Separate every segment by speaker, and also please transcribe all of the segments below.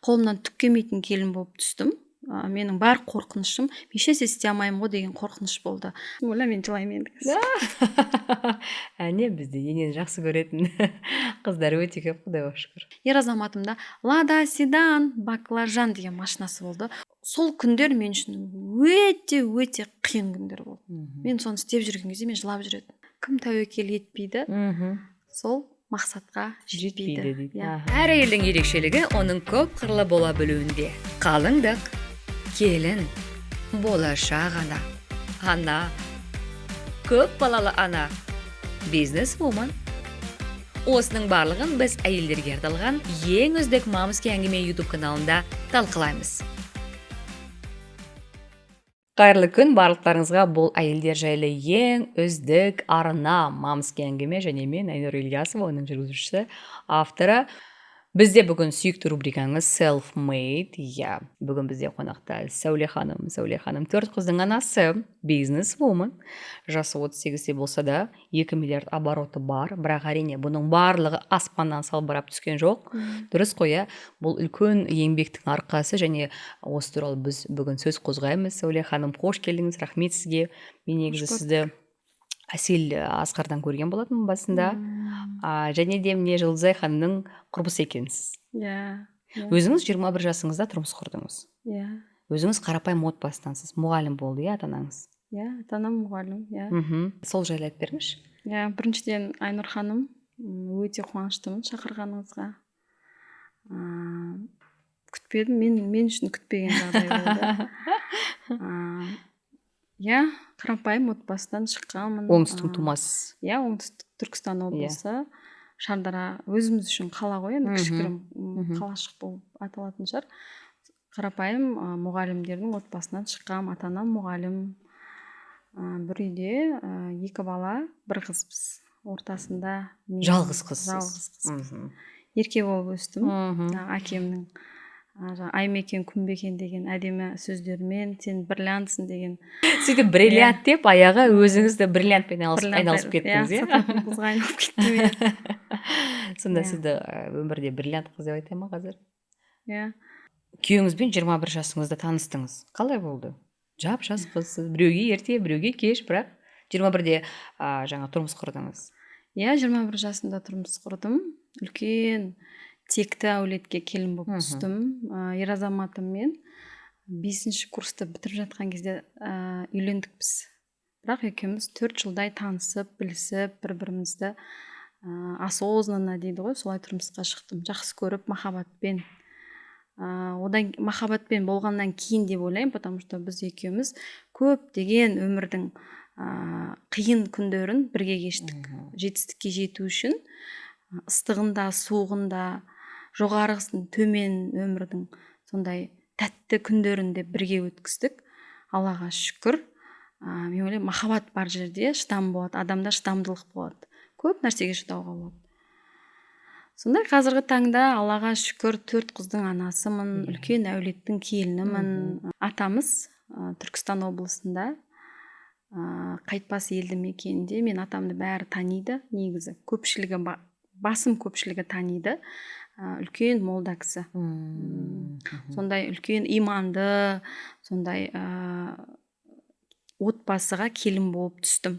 Speaker 1: қолымнан түк келмейтін келін болып түстім. Менің бар қорқынышым еш істей алмаймын ғой деген қорқыныш болды. Ойла, мен жылаймын енді қазір.
Speaker 2: Әне бізде енені жақсы көретін қыздар өте көп, құдайға шүкір.
Speaker 1: Ер азаматымда Лада Седан баклажан деген машинасы болды. Сол күндер мен үшін өте қиын күндер болды. Мен соны істеп жүрген кезде мен жылап жүретінмін. Кім тәуекел етпейді, сол мақсатқа жетпейді дейді.
Speaker 2: Әр әйелдің ерекшелігі оның көп қырлы бола білуінде. Қалыңдық, келін, болашақ ана, көп балалы ана, бизнес-вумен. Осының барлығын біз әйелдерге арналған ең үздік Мамский әңгіме YouTube каналында талқылаймыз. Қайырлы күн барлықтарыңызға. Бұл әйелдер жайлы ең үздік арна Мамский әңгіме, және мен Айнұр Ильясова, оның жүргізушісі, авторы. Бізде бүгін сүйікті рубрикаңыз Self-Made. Бүгін бізде қонақта Сәуле ханым. Сәуле ханым 4 қыздың анасы, бизнес-вумен. Жасы 38 болса да 2 миллиард обороты бар. Бірақ әрине бұның барлығы аспаннан салбырап түскен жоқ. Дұрыс қой, бұл үлкен еңбектің арқасы, және осы туралы біз бүгін сөз қозғаймыз. Сәуле ханым, қош келдіңіз, рахмет сізге. Мен негізі сізді Әсел Асқардан көрген болатын басында. Және де міне Жұлдызай ханымның құрбысы екенсіз. Өзіңіз 21 жасыңызда тұрмыс құрдыңыз. Өзіңіз қарапайым отбасынансыз. Мұғалім болды, ата-анаңыз?
Speaker 1: Ата-анам мұғалім.
Speaker 2: Сол жайлы айтып беріңізші.
Speaker 1: Біріншіден, Айнұр ханым, өте қуаныштымын шақырғаныңызға. Күтпедім, мен үшін күтпеген жағдай болды. Қарапайым отбасыдан шыққанмын.
Speaker 2: Оңтүстіктің тумасыз.
Speaker 1: Оңтүстік Түркістан облысы. Шардара өзіміз үшін қала ғой, енді кішігірім қалашық болып аталатын шығар. Қарапайым мұғалімдердің отбасынан шыққам. Ата-анам мұғалім. Бір үйде 2 бала, 1 қызбыз. Ортасында
Speaker 2: жалғыз қыз.
Speaker 1: Ерке болып өстім. Әкемнің Аймекен, күнбекен деген әдемі сөздермен, сен бриллиантсың деген.
Speaker 2: Сөйтіп бриллиант деп, аяғы өзіңізді бриллиантпен айналысып кеттіңіз,
Speaker 1: сататын қызға айналып кеттім.
Speaker 2: Сонда сізді өмірде бриллиант қыз деп айтайын ма қазір? Күйеуіңізбен 21 жасыңызда таныстыңыз. Қалай болды? Жап-жас қызсыз, біреуге ерте, біреуге кеш, бірақ 21-де жаңа тұрмыс құрдыңыз.
Speaker 1: 21 жасымда тұрмыс құрдым. Үлкен текті әулетке келін болып түстім. Ер азаматыммен 5-ші курсты бітіріп жатқан кезде үйлендік біз. Бірақ екеуміз 4 жылдай танысып, білісіп, бір-бірімізді осознанно дейді ғой, солай тұрмысқа шықтым. Жақсы көріп, махаббатпен. Одан махаббатпен болғаннан кейін деп ойлаймын, потому что біз екеуміз көптеген өмірдің қиын күндерін бірге кештік. Жетістікке жету үшін ыстығында, суығында, жоғарғысын, төмен өмірдің сондай тәтті күндерінде бірге өткіздік. Аллаға шүкір. Мен ойлаймын, махаббат бар жерде шыдам болады, адамда шыдамдылық болады. Көп нәрсеге шыдауға болады. Сондай қазіргі таңда Аллаға шүкір 4 қыздың анасымын, үлкен әулеттің келінімін. Атамыз Түркістан облысында, Қайтпас елді мекенінде. Мен атамды бәрі таниды, негізі. Басым көпшілігі таниды. Үлкен молда кісі. Сондай үлкен иманды, сондай отбасыға келін болып түстім.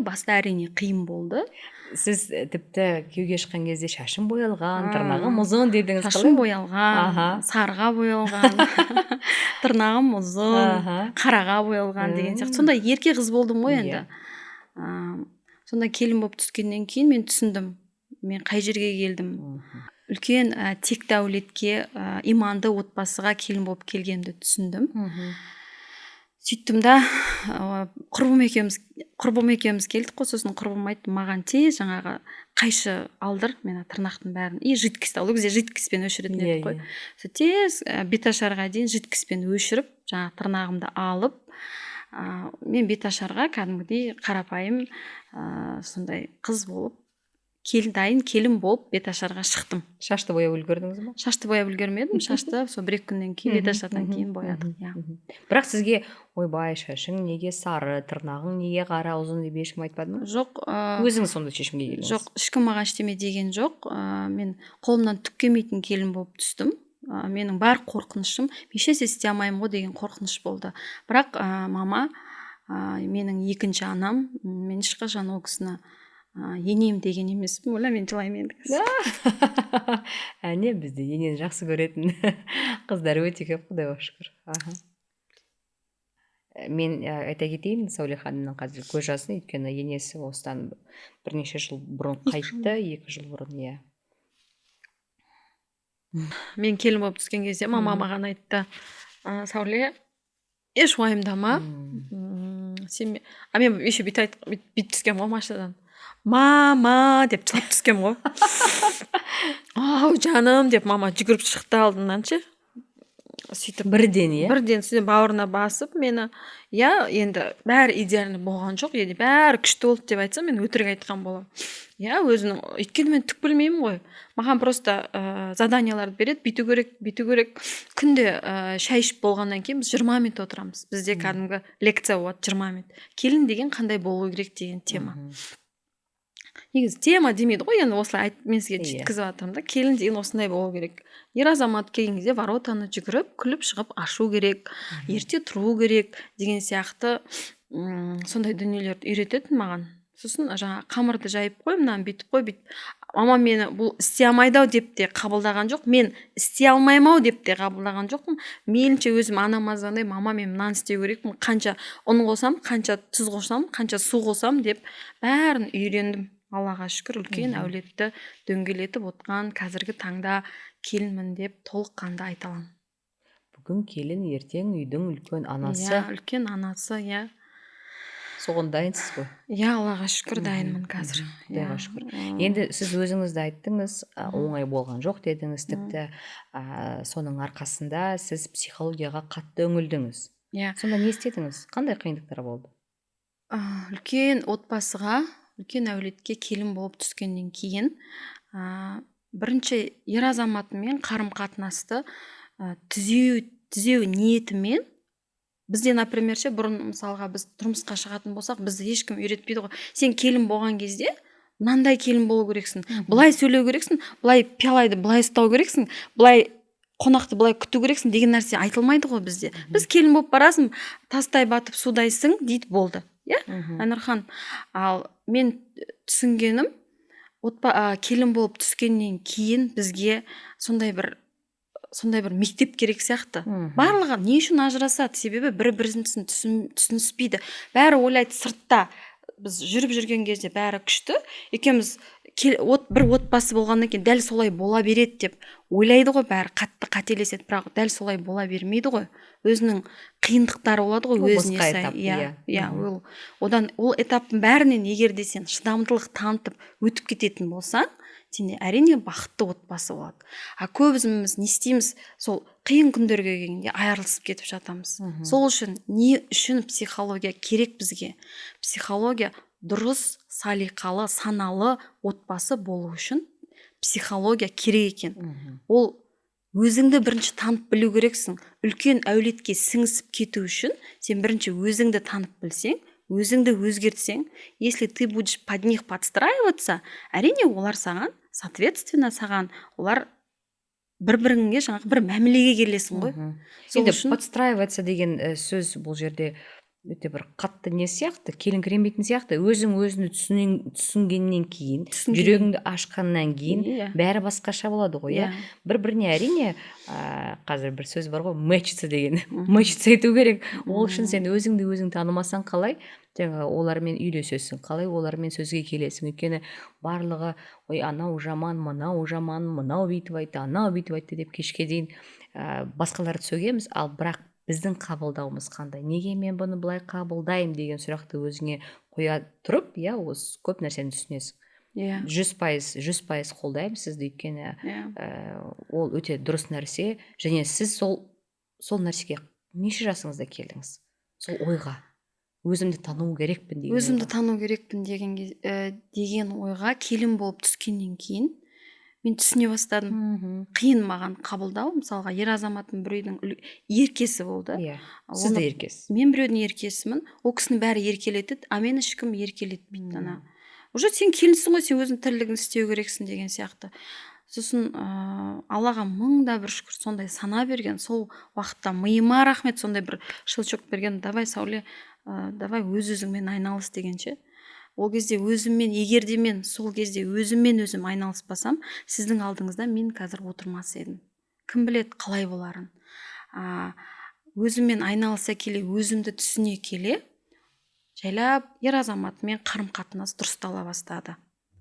Speaker 1: Баста әрине қиын болды.
Speaker 2: Сіз тіпті күйеуге шыққан кезде шашым боялған, тырнағым ұзын дедіңіз.
Speaker 1: Шашым боялған, сарыға боялған, тырнағым ұзын, қараға боялған деген сияқты. Сондай ерке қыз болдым ғой енді. Сонда келін болып түскеннен кейін мен түсіндім. Мен қай жерге келдім. Үлкен текті әулетке, иманды отбасыға келін болып келгенімді түсіндім. Сөйттім да, құрбым екеуміз келдік қой, сосын құрбым айтты, маған тез жаңағы қайшы алдыр, мен тырнақтың бәрін, жидкость, ол кезде жидкостьпен өшіретін едік қой. Тез беташарға дейін жидкостьпен өшіріп, жаңағы тырнағымды алып, мен беташарға кәдімгідей қарапайым сондай қыз болып, дайын келін болып беташарға шықтым.
Speaker 2: Шашты бояп үлгердіңіз бе?
Speaker 1: Шашты бояп үлгермедім. Шашты сол 1-2 күннен кейін беташардан кейін боядық.
Speaker 2: Бірақ сізге ойбай, шашың неге сары, тырнағың неге қара, ұзын деп ешкім айтпады ма?
Speaker 1: Жоқ.
Speaker 2: Өзіңіз сонда шешімге келдіңіз?
Speaker 1: Жоқ, ешкім маған ештеме деген жоқ. Мен қолымнан түк келмейтін келін болып түстім. менің бар қорқынышым мен еш істей алмаймын ғой деген қорқыныш болды. Бірақ мама менің екінші анам, мен ешқашан ол кісіні енем деген емеспін. Оля, мен жылаймын енді қазір.
Speaker 2: Әне бізде енені жақсы көретін қыздар өте көп, құдайға шүкір. Мен айта кетейін, Сәуле ханымның қазір көз жасын, өйткені енесі осыдан бірнеше жыл бұрын қайтты, 2 жыл бұрын, иә.
Speaker 1: Мен келін болып түскен кезде мама маған айтты, Сәуле, еш уайымдама. Сен мен еще бүйтіп түскем ғой машинадан. Мама деп жылап түскем ғой. Ау жаным деп мама жүгіріп шықты алдымнан ше. Сөйтіп
Speaker 2: Бірден, иә?
Speaker 1: Бірден сөйтіп бауырына басып мені, енді бәрі идеальный болған жоқ, енді бәрі күшті болды деп айтсам, мен өтірік айтқан боламын. Өзінің, өйткені мен түк білмеймін ғой. Маған просто заданияларды береді, бүйту керек. Күнде шай ішіп болғаннан кейін біз 20 минут отырамыз. Бізде кәдімгі лекция болады 20 минут. Келін деген қандай болу керек деген тема. Негізі тема демейді ғой, енді осылай мен сізге жеткізіп жатырмын да, келін деген осындай болу керек. Ер азамат келген кезде воротаны жүгіріп, күліп шығып ашу керек, ерте тұру керек деген сияқты сондай дүниелерді үйрететін маған. Сосын жаңа қамырды жайып қой, мынаны бүйтіп қой, бүйтіп. Мама мені бұл істей алмайды ау деп те қабылдаған жоқ, мен істей алмаймын ау деп те қабылдаған жоқпын. Мейлінше өзім анамаздағандай, мама мен мынаны істеу керекпін, қанша ұн қосам, қанша тұз қосам, қанша су қосам деп бәрін үйрендім. Аллаға шүкір, үлкен әулетті дөңгелетіп отқан қазіргі таңда келінмін деп толыққанды айта аламын.
Speaker 2: Бүгін келін, ертең үйдің үлкен анасы.
Speaker 1: Үлкен анасы,
Speaker 2: Соған дайынсыз ғой?
Speaker 1: Аллаға шүкір дайынмын қазір.
Speaker 2: Құдайға шүкір. Енді сіз өзіңізді айттыңыз, оңай болған жоқ дедіңіз, тіпті соның арқасында сіз психологияға қатты үңілдіңіз. Сонда не істедіңіз? Қандай қиындықтар болды?
Speaker 1: Үлкен отбасыға, үлкен әулетке келін болып түскеннен кейін бірінші ер азаматымен қарым-қатынасты түзеу ниетімен, бізде, например, бұрын мысалға біз тұрмысқа шығатын болсақ, бізді ешкім үйретпейді ғой. Сен келін болған кезде мынандай келін болу керексің, былай сөйлеу керексің, былай пиалайды былай ұстау керексің, былай қонақты былай күту керексің деген нәрсе айтылмайды ғой бізде. Біз келін болып барасың, тастай батып судайсың дейді, болды. Әнұрхан, ал мен түсінгенім, келін болып түскеннен кейін бізге сондай бір мектеп керек сияқты. Барлығы не үшін ажырасады? Себебі бір-бірін түсініспейді. Бәрі ойлайды сыртта. Біз жүріп жүрген кезде бәрі күшті. Екеуміз бір отбасы болғаннан кейін дәл солай бола береді деп ойлайды ғой, бәрі қатты қателеседі, бірақ дәл солай бола бермейді ғой. Өзінің қиындықтары болады ғой өзіне сай. Одан ол этаптың бәрінен егер де сен шыдамдылық танытып өтіп кететін болсаң, сенде әрине бақытты отбасы болады. Көбіміз не істейміз, сол қиын күндерге келгенде айырылысып кетіп жатамыз. Сол үшін не үшін психология керек бізге? Психология дұрыс, салиқалы, саналы отбасы болу үшін психология керек екен. Ол өзіңді бірінші танып білу керексің. Үлкен әулетке сіңісіп кету үшін сен бірінші өзіңді танып білсең, өзіңді өзгертсең, если ты будешь под них подстраиваться, әрине олар саған, соответственно саған, олар бір-біріңе жаңағы бір мәмілеге келесің ғой.
Speaker 2: Енді подстраиваться деген сөз бұл жерде өте бір қатты не сияқты, келіңкіремейтін сияқты. Өзіңді түсінгеннен кейін, жүрегіңді ашқаннан кейін бәрі басқаша болады ғой. Бір-біріне әрине, қазір бір сөз бар ғой, мэчиться деген. Мэчиться ету керек. Ол үшін сен өзіңді танымасаң қалай олармен үйлесесің, қалай олармен сөзге келесің. Өйткені барлығы анау жаман, мынау бүйтіп айтты, анау бүйтіп айтты деп кешке дейін басқаларды сөгеміз, ал бірақ біздің қабылдауымыз қандай? Неге мен бұны былай қабылдаймын деген сұрақты өзіңе қоя тұрып, осы көп нәрсені түсінесің. 100% қолдаймын сізді, өйткені ол өте дұрыс нәрсе, және сіз сол нәрсеге неше жасыңызда келдіңіз? Сол ойға, өзімді тану керекпін деген.
Speaker 1: Өзімді тану керекпін деген ойға келін болып түскеннен кейін мен түсіне бастадым. Қиын маған қабылдау. Мысалға, ер азаматтың біреудің еркесі болды.
Speaker 2: Сіз де еркесіз.
Speaker 1: Мен біреудің еркесімін. Ол кісіні бәрі еркелетеді, а мені ешкім еркелетпейді. Уже сен келінсің ғой, сен өзің тірлігін істеу керексің деген сияқты. сосын аллаға мыңда бір шүкір, сондай сана берген. Сол уақытта миыма рахмет, сондай бір щелчок берген. Давай, Сауле, давай өз-өзіңмен айналыс дегенше. Ол кезде өзіммен, егер де мен сол кезде өзіммен өзім айналыспасам, сіздің алдыңызда мен қазір отырмас едім. Кім біледі қалай боларын. Өзіммен айналыса келе, өзімді түсіне келе, жайлап ер азаматымен қарым-қатынас дұрыстала бастады.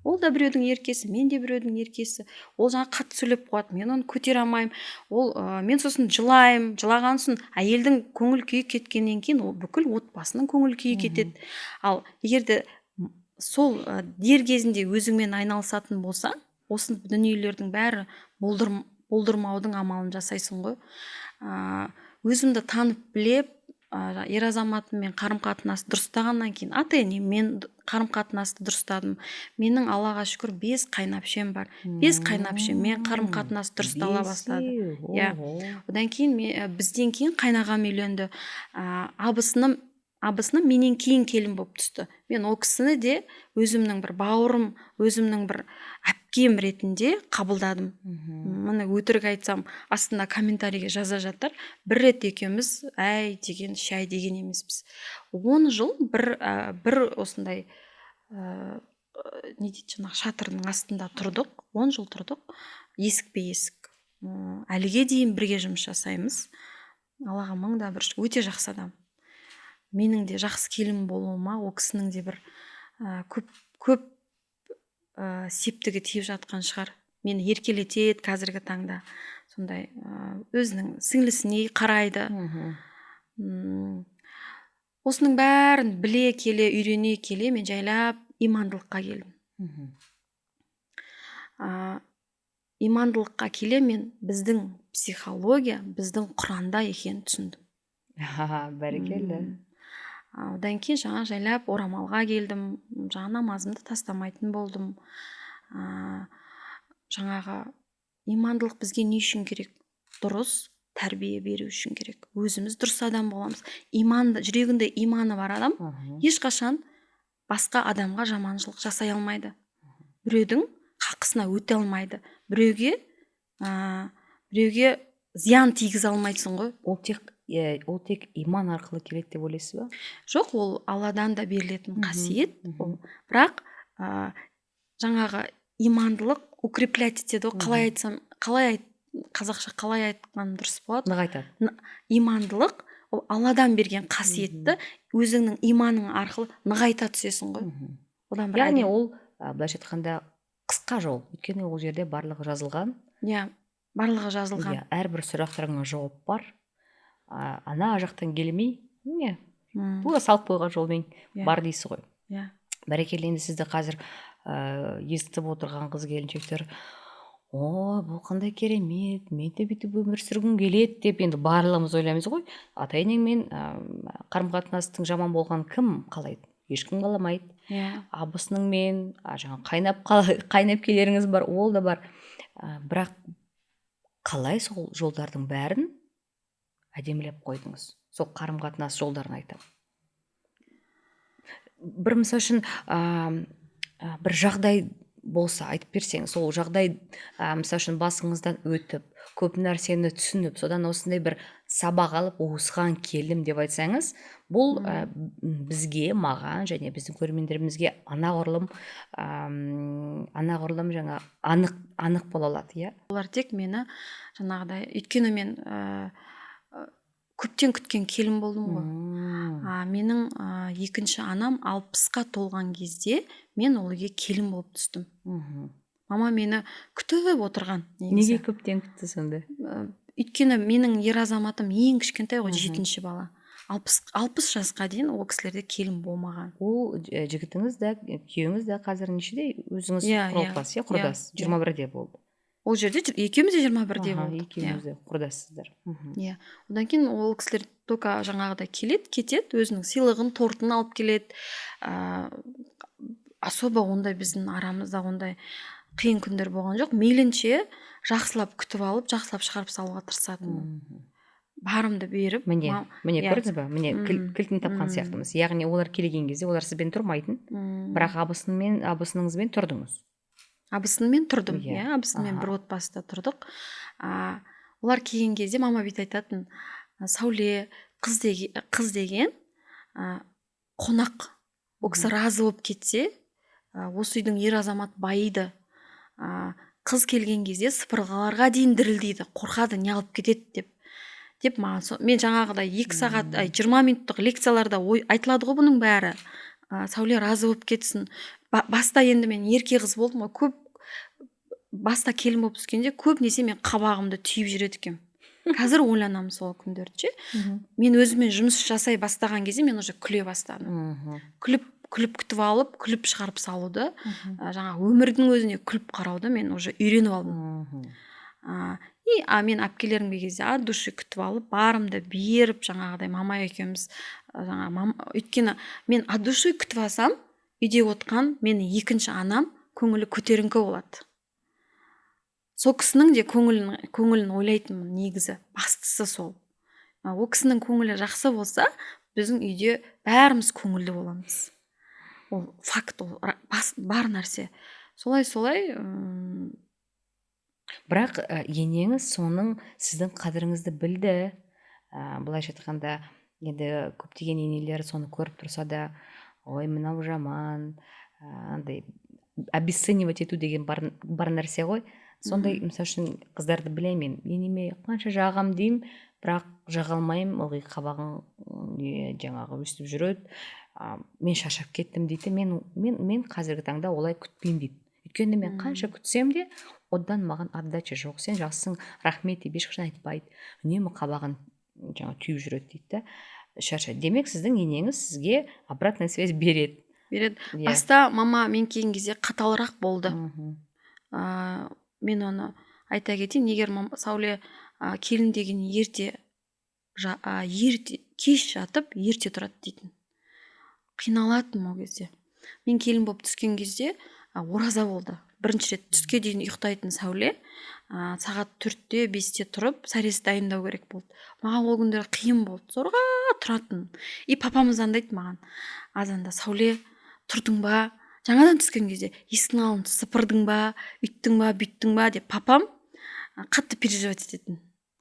Speaker 1: Ол да біреудің еркесі, мен де біреудің еркесі. Ол жаңа қатты сөйлеп қояды, мен оны көтере алмаймын. Мен сосын жылаймын, жылаған соң әйелдің көңіл күйі кеткеннен кейін ол бүкіл отбасының көңіл күйі кетеді. Ал егер де сол дер кезінде өзіңмен айналысатын болсаң, осы дүниелердің бәрі болдырмаудың амалын жасайсың ғой. Өзімді танып білеп, ер азаматыммен қарым-қатынасты дұрыстағаннан кейін, ата-енеммен қарым-қатынасты дұрыстадым. Менің Аллаға шүкір 5 қайнапшем бар. 5 қайнапшеммен қарым-қатынасты дұрыстала бастады. Одан кейін бізден кейін қайнағам үйленді. Абысыным менен кейін келін болып түсті. Мен ол кісіні де өзімнің бір бауырым, өзімнің бір әпкем ретінде қабылдадым. Міне өтірік айтсам, астында комментарийге жаза жатар. Бір рет екеуміз әй деген, шай деген емеспіз. 10 жыл бір осындай не дейді жаңағы шатырдың астында тұрдық. 10 жыл тұрдық. Есікпе есік. Әліге дейін бірге жұмыс жасаймыз. Аллаға мыңда бір, өте жақсы адам. Менің де жақсы келін болуыма, ол кісінің де бір көп септігі тиіп жатқан шығар. Мені еркелетеді қазіргі таңда. Сондай өзінің сіңлісіне қарайды. Осының бәрін біле келе, үйрене келе, мен жайлап имандылыққа келдім. Имандылыққа келе мен біздің психология, біздің Құранда екенін түсіндім.
Speaker 2: Бәрекелді.
Speaker 1: Одан кейін жаңа жайлап орамалға келдім, жаңа намазымды тастамайтын болдым. Жаңағы имандылық бізге не үшін керек? Дұрыс тәрбие беру үшін керек. Өзіміз дұрыс адам боламыз. Жүрегінде иманы бар адам ешқашан басқа адамға жаманшылық жасай алмайды. Біреудің хақысына өте алмайды. Біреуге зиян тигізе алмайсың ғой.
Speaker 2: Ол тек иман арқылы келеді деп ойлайсыз ба?
Speaker 1: Жоқ, ол Алладан да берілетін қасиет. Бірақ жаңағы имандылық укреплять етеді. Қалай айтсам, қазақша қалай айтқан дұрыс болады?
Speaker 2: Нығайтады.
Speaker 1: Имандылық ол Алладан берген қасиетті өзіңнің иманың арқылы нығайта түсесің ғой.
Speaker 2: Яғни ол былайша айтқанда қысқа жол. Өйткені ол жерде барлығы жазылған.
Speaker 1: Барлығы жазылған.
Speaker 2: Әрбір сұрақтарыңа жауап бар. Ана жақтан келмей, тура салып қойған жолмен бар дейсіз ғой. Бәрекелді. Енді сізді қазір естіп отырған қыз келіншектер, бұл қандай керемет, мен де бүйтіп өмір сүргім келеді деп енді барлығымыз ойлаймыз ғой. Ата-енеңмен қарым-қатынастың жаман болған кім қалайды? Ешкім қаламайды. Абысыныңмен жаңа қайнапкелеріңіз бар, ол да бар. Бірақ қалай сол жолдардың бәрін әдемілеп қойдыңыз? Сол қарым-қатынас жолдарын айтам. Бір мысал үшін бір жағдай болса айтып берсеңіз, сол жағдай мысал үшін басыңыздан өтіп, көп нәрсені түсініп, содан осындай бір сабақ алып, осыған келдім деп айтсаңыз, бұл бізге, маған және біздің көрермендерімізге анағұрлым жаңа анық бола алады, иә?
Speaker 1: Олар тек мені жаңағыдай, өйткені мен көптен күткен келін болдым ғой. Менің екінші анам 60-қа толған кезде мен ол үйге келін болып түстім. Мама мені күтіп отырған.
Speaker 2: Неге көптен күтті сонда?
Speaker 1: Өйткені менің ер азаматым ең кішкентай ғой, 7-ші бала. 60 жасқа дейін ол кісілерде келін болмаған.
Speaker 2: Ол жігітіңіз де, күйеуіңіз де қазір нешеде? Өзіңіз құрдас, 21-де болды.
Speaker 1: Ол жерде екеуміз де 21-де болды.
Speaker 2: Екеуміз де құрдассыздар.
Speaker 1: Одан кейін ол кісілер только жаңағыдай келеді, кетеді, өзінің сыйлығын, тортын алып келеді. Особо ондай біздің арамызда ондай қиын күндер болған жоқ. Мейлінше жақсылап күтіп алып, жақсылап шығарып салуға тырысатынмын. Барымды беріп.
Speaker 2: Міне көрдіңіз ба? Міне кілтін тапқан сияқтымыз. Яғни олар келген кезде олар сізбен тұрмайтын, бірақ абысыныңызбен тұрдыңыз.
Speaker 1: абысынымен тұрдым.
Speaker 2: Иә.
Speaker 1: Иә, абысынмен бір отбасыда тұрдық. Олар келген кезде мама бүйтіп айтатын: Сәуле, қыз деген қонақ. Ол кісі разы болып кетсе, осы үйдің ер азамат байиды. Қыз келген кезде сыпырғаларға дейін дірілдейді, қорқады, не алып кетеді деп маған. Мен жаңағыдай 2 сағат 20 минуттық лекцияларда айтылады ғой бұның бәрі. Сәуле разы болып кетсін. Баста енді мен ерке қыз болдым ғой, көп баста келін болып түскенде көбінесе мен қабағымды түйіп жүреді екенмін. Қазір ойланамын сол күндерді ше. Мен өзімен жұмыс жасай бастаған кезде мен уже күле бастадым. Күліп күтіп алып, күліп шығарып салуды, жаңа өмірдің өзіне күліп қарауды мен уже үйреніп алдым. Мен әпкелерім келген кезде от души күтіп алып, барымды беріп, жаңағыдай мама екеуміз өйткені мен от души күтіп алсам, үйде отқан менің екінші анам көңілі көтеріңкі болады. Сол кісінің де көңілін ойлайтынмын негізі. Бастысы сол. Ол кісінің көңілі жақсы болса, біздің үйде бәріміз көңілді боламыз. Ол факт, ол бар нәрсе. Солай.
Speaker 2: Бірақ енеңіз соның сіздің қадіріңізді білді. Былайша айтқанда, енді көптеген енелер соны көріп тұрса да, ой, мынау жаман, андай обесценивать ету деген бар нәрсе ғой. Сондай, мысалы үшін қыздарды білемін, енеме қанша жағам деймін, бірақ жаға алмаймын, ылғи қабағың жаңағы өстіп жүреді. Мен шаршап кеттім дейді. Мен қазіргі таңда олай күтпеймін дейді. Өйткені мен қанша күтсем де, одан маған отдача жоқ. Сен жақсың, рахмет деп ешқашан айтпайды. Үнемі қабағын жаңа түйіп жүреді дейді. Шарша. Демек, сіздің енеңіз сізге обратная связь береді.
Speaker 1: Баста мама мен келген кезде қаталырақ болды. Мен оны айта кетейін, егер Сәуле келін деген кеш жатып, ерте тұрады дейтін. Қиналатын ол кезде. Мен келін болып түскен кезде ораза болды. Бірінші рет түске дейін ұйықтайтын Сәуле сағат 4-те 5-те тұрып, сәрес дайындау керек болды. Маған ол күндер қиын болды. Зорға тұратын. Папамыз андайды маған: азанда Сәуле, тұрдың ба? Жаңадан түскен кезде есіктің алдын сыпырдың ба, үйттің ба, бүйттің ба деп папам қатты переживать ететін.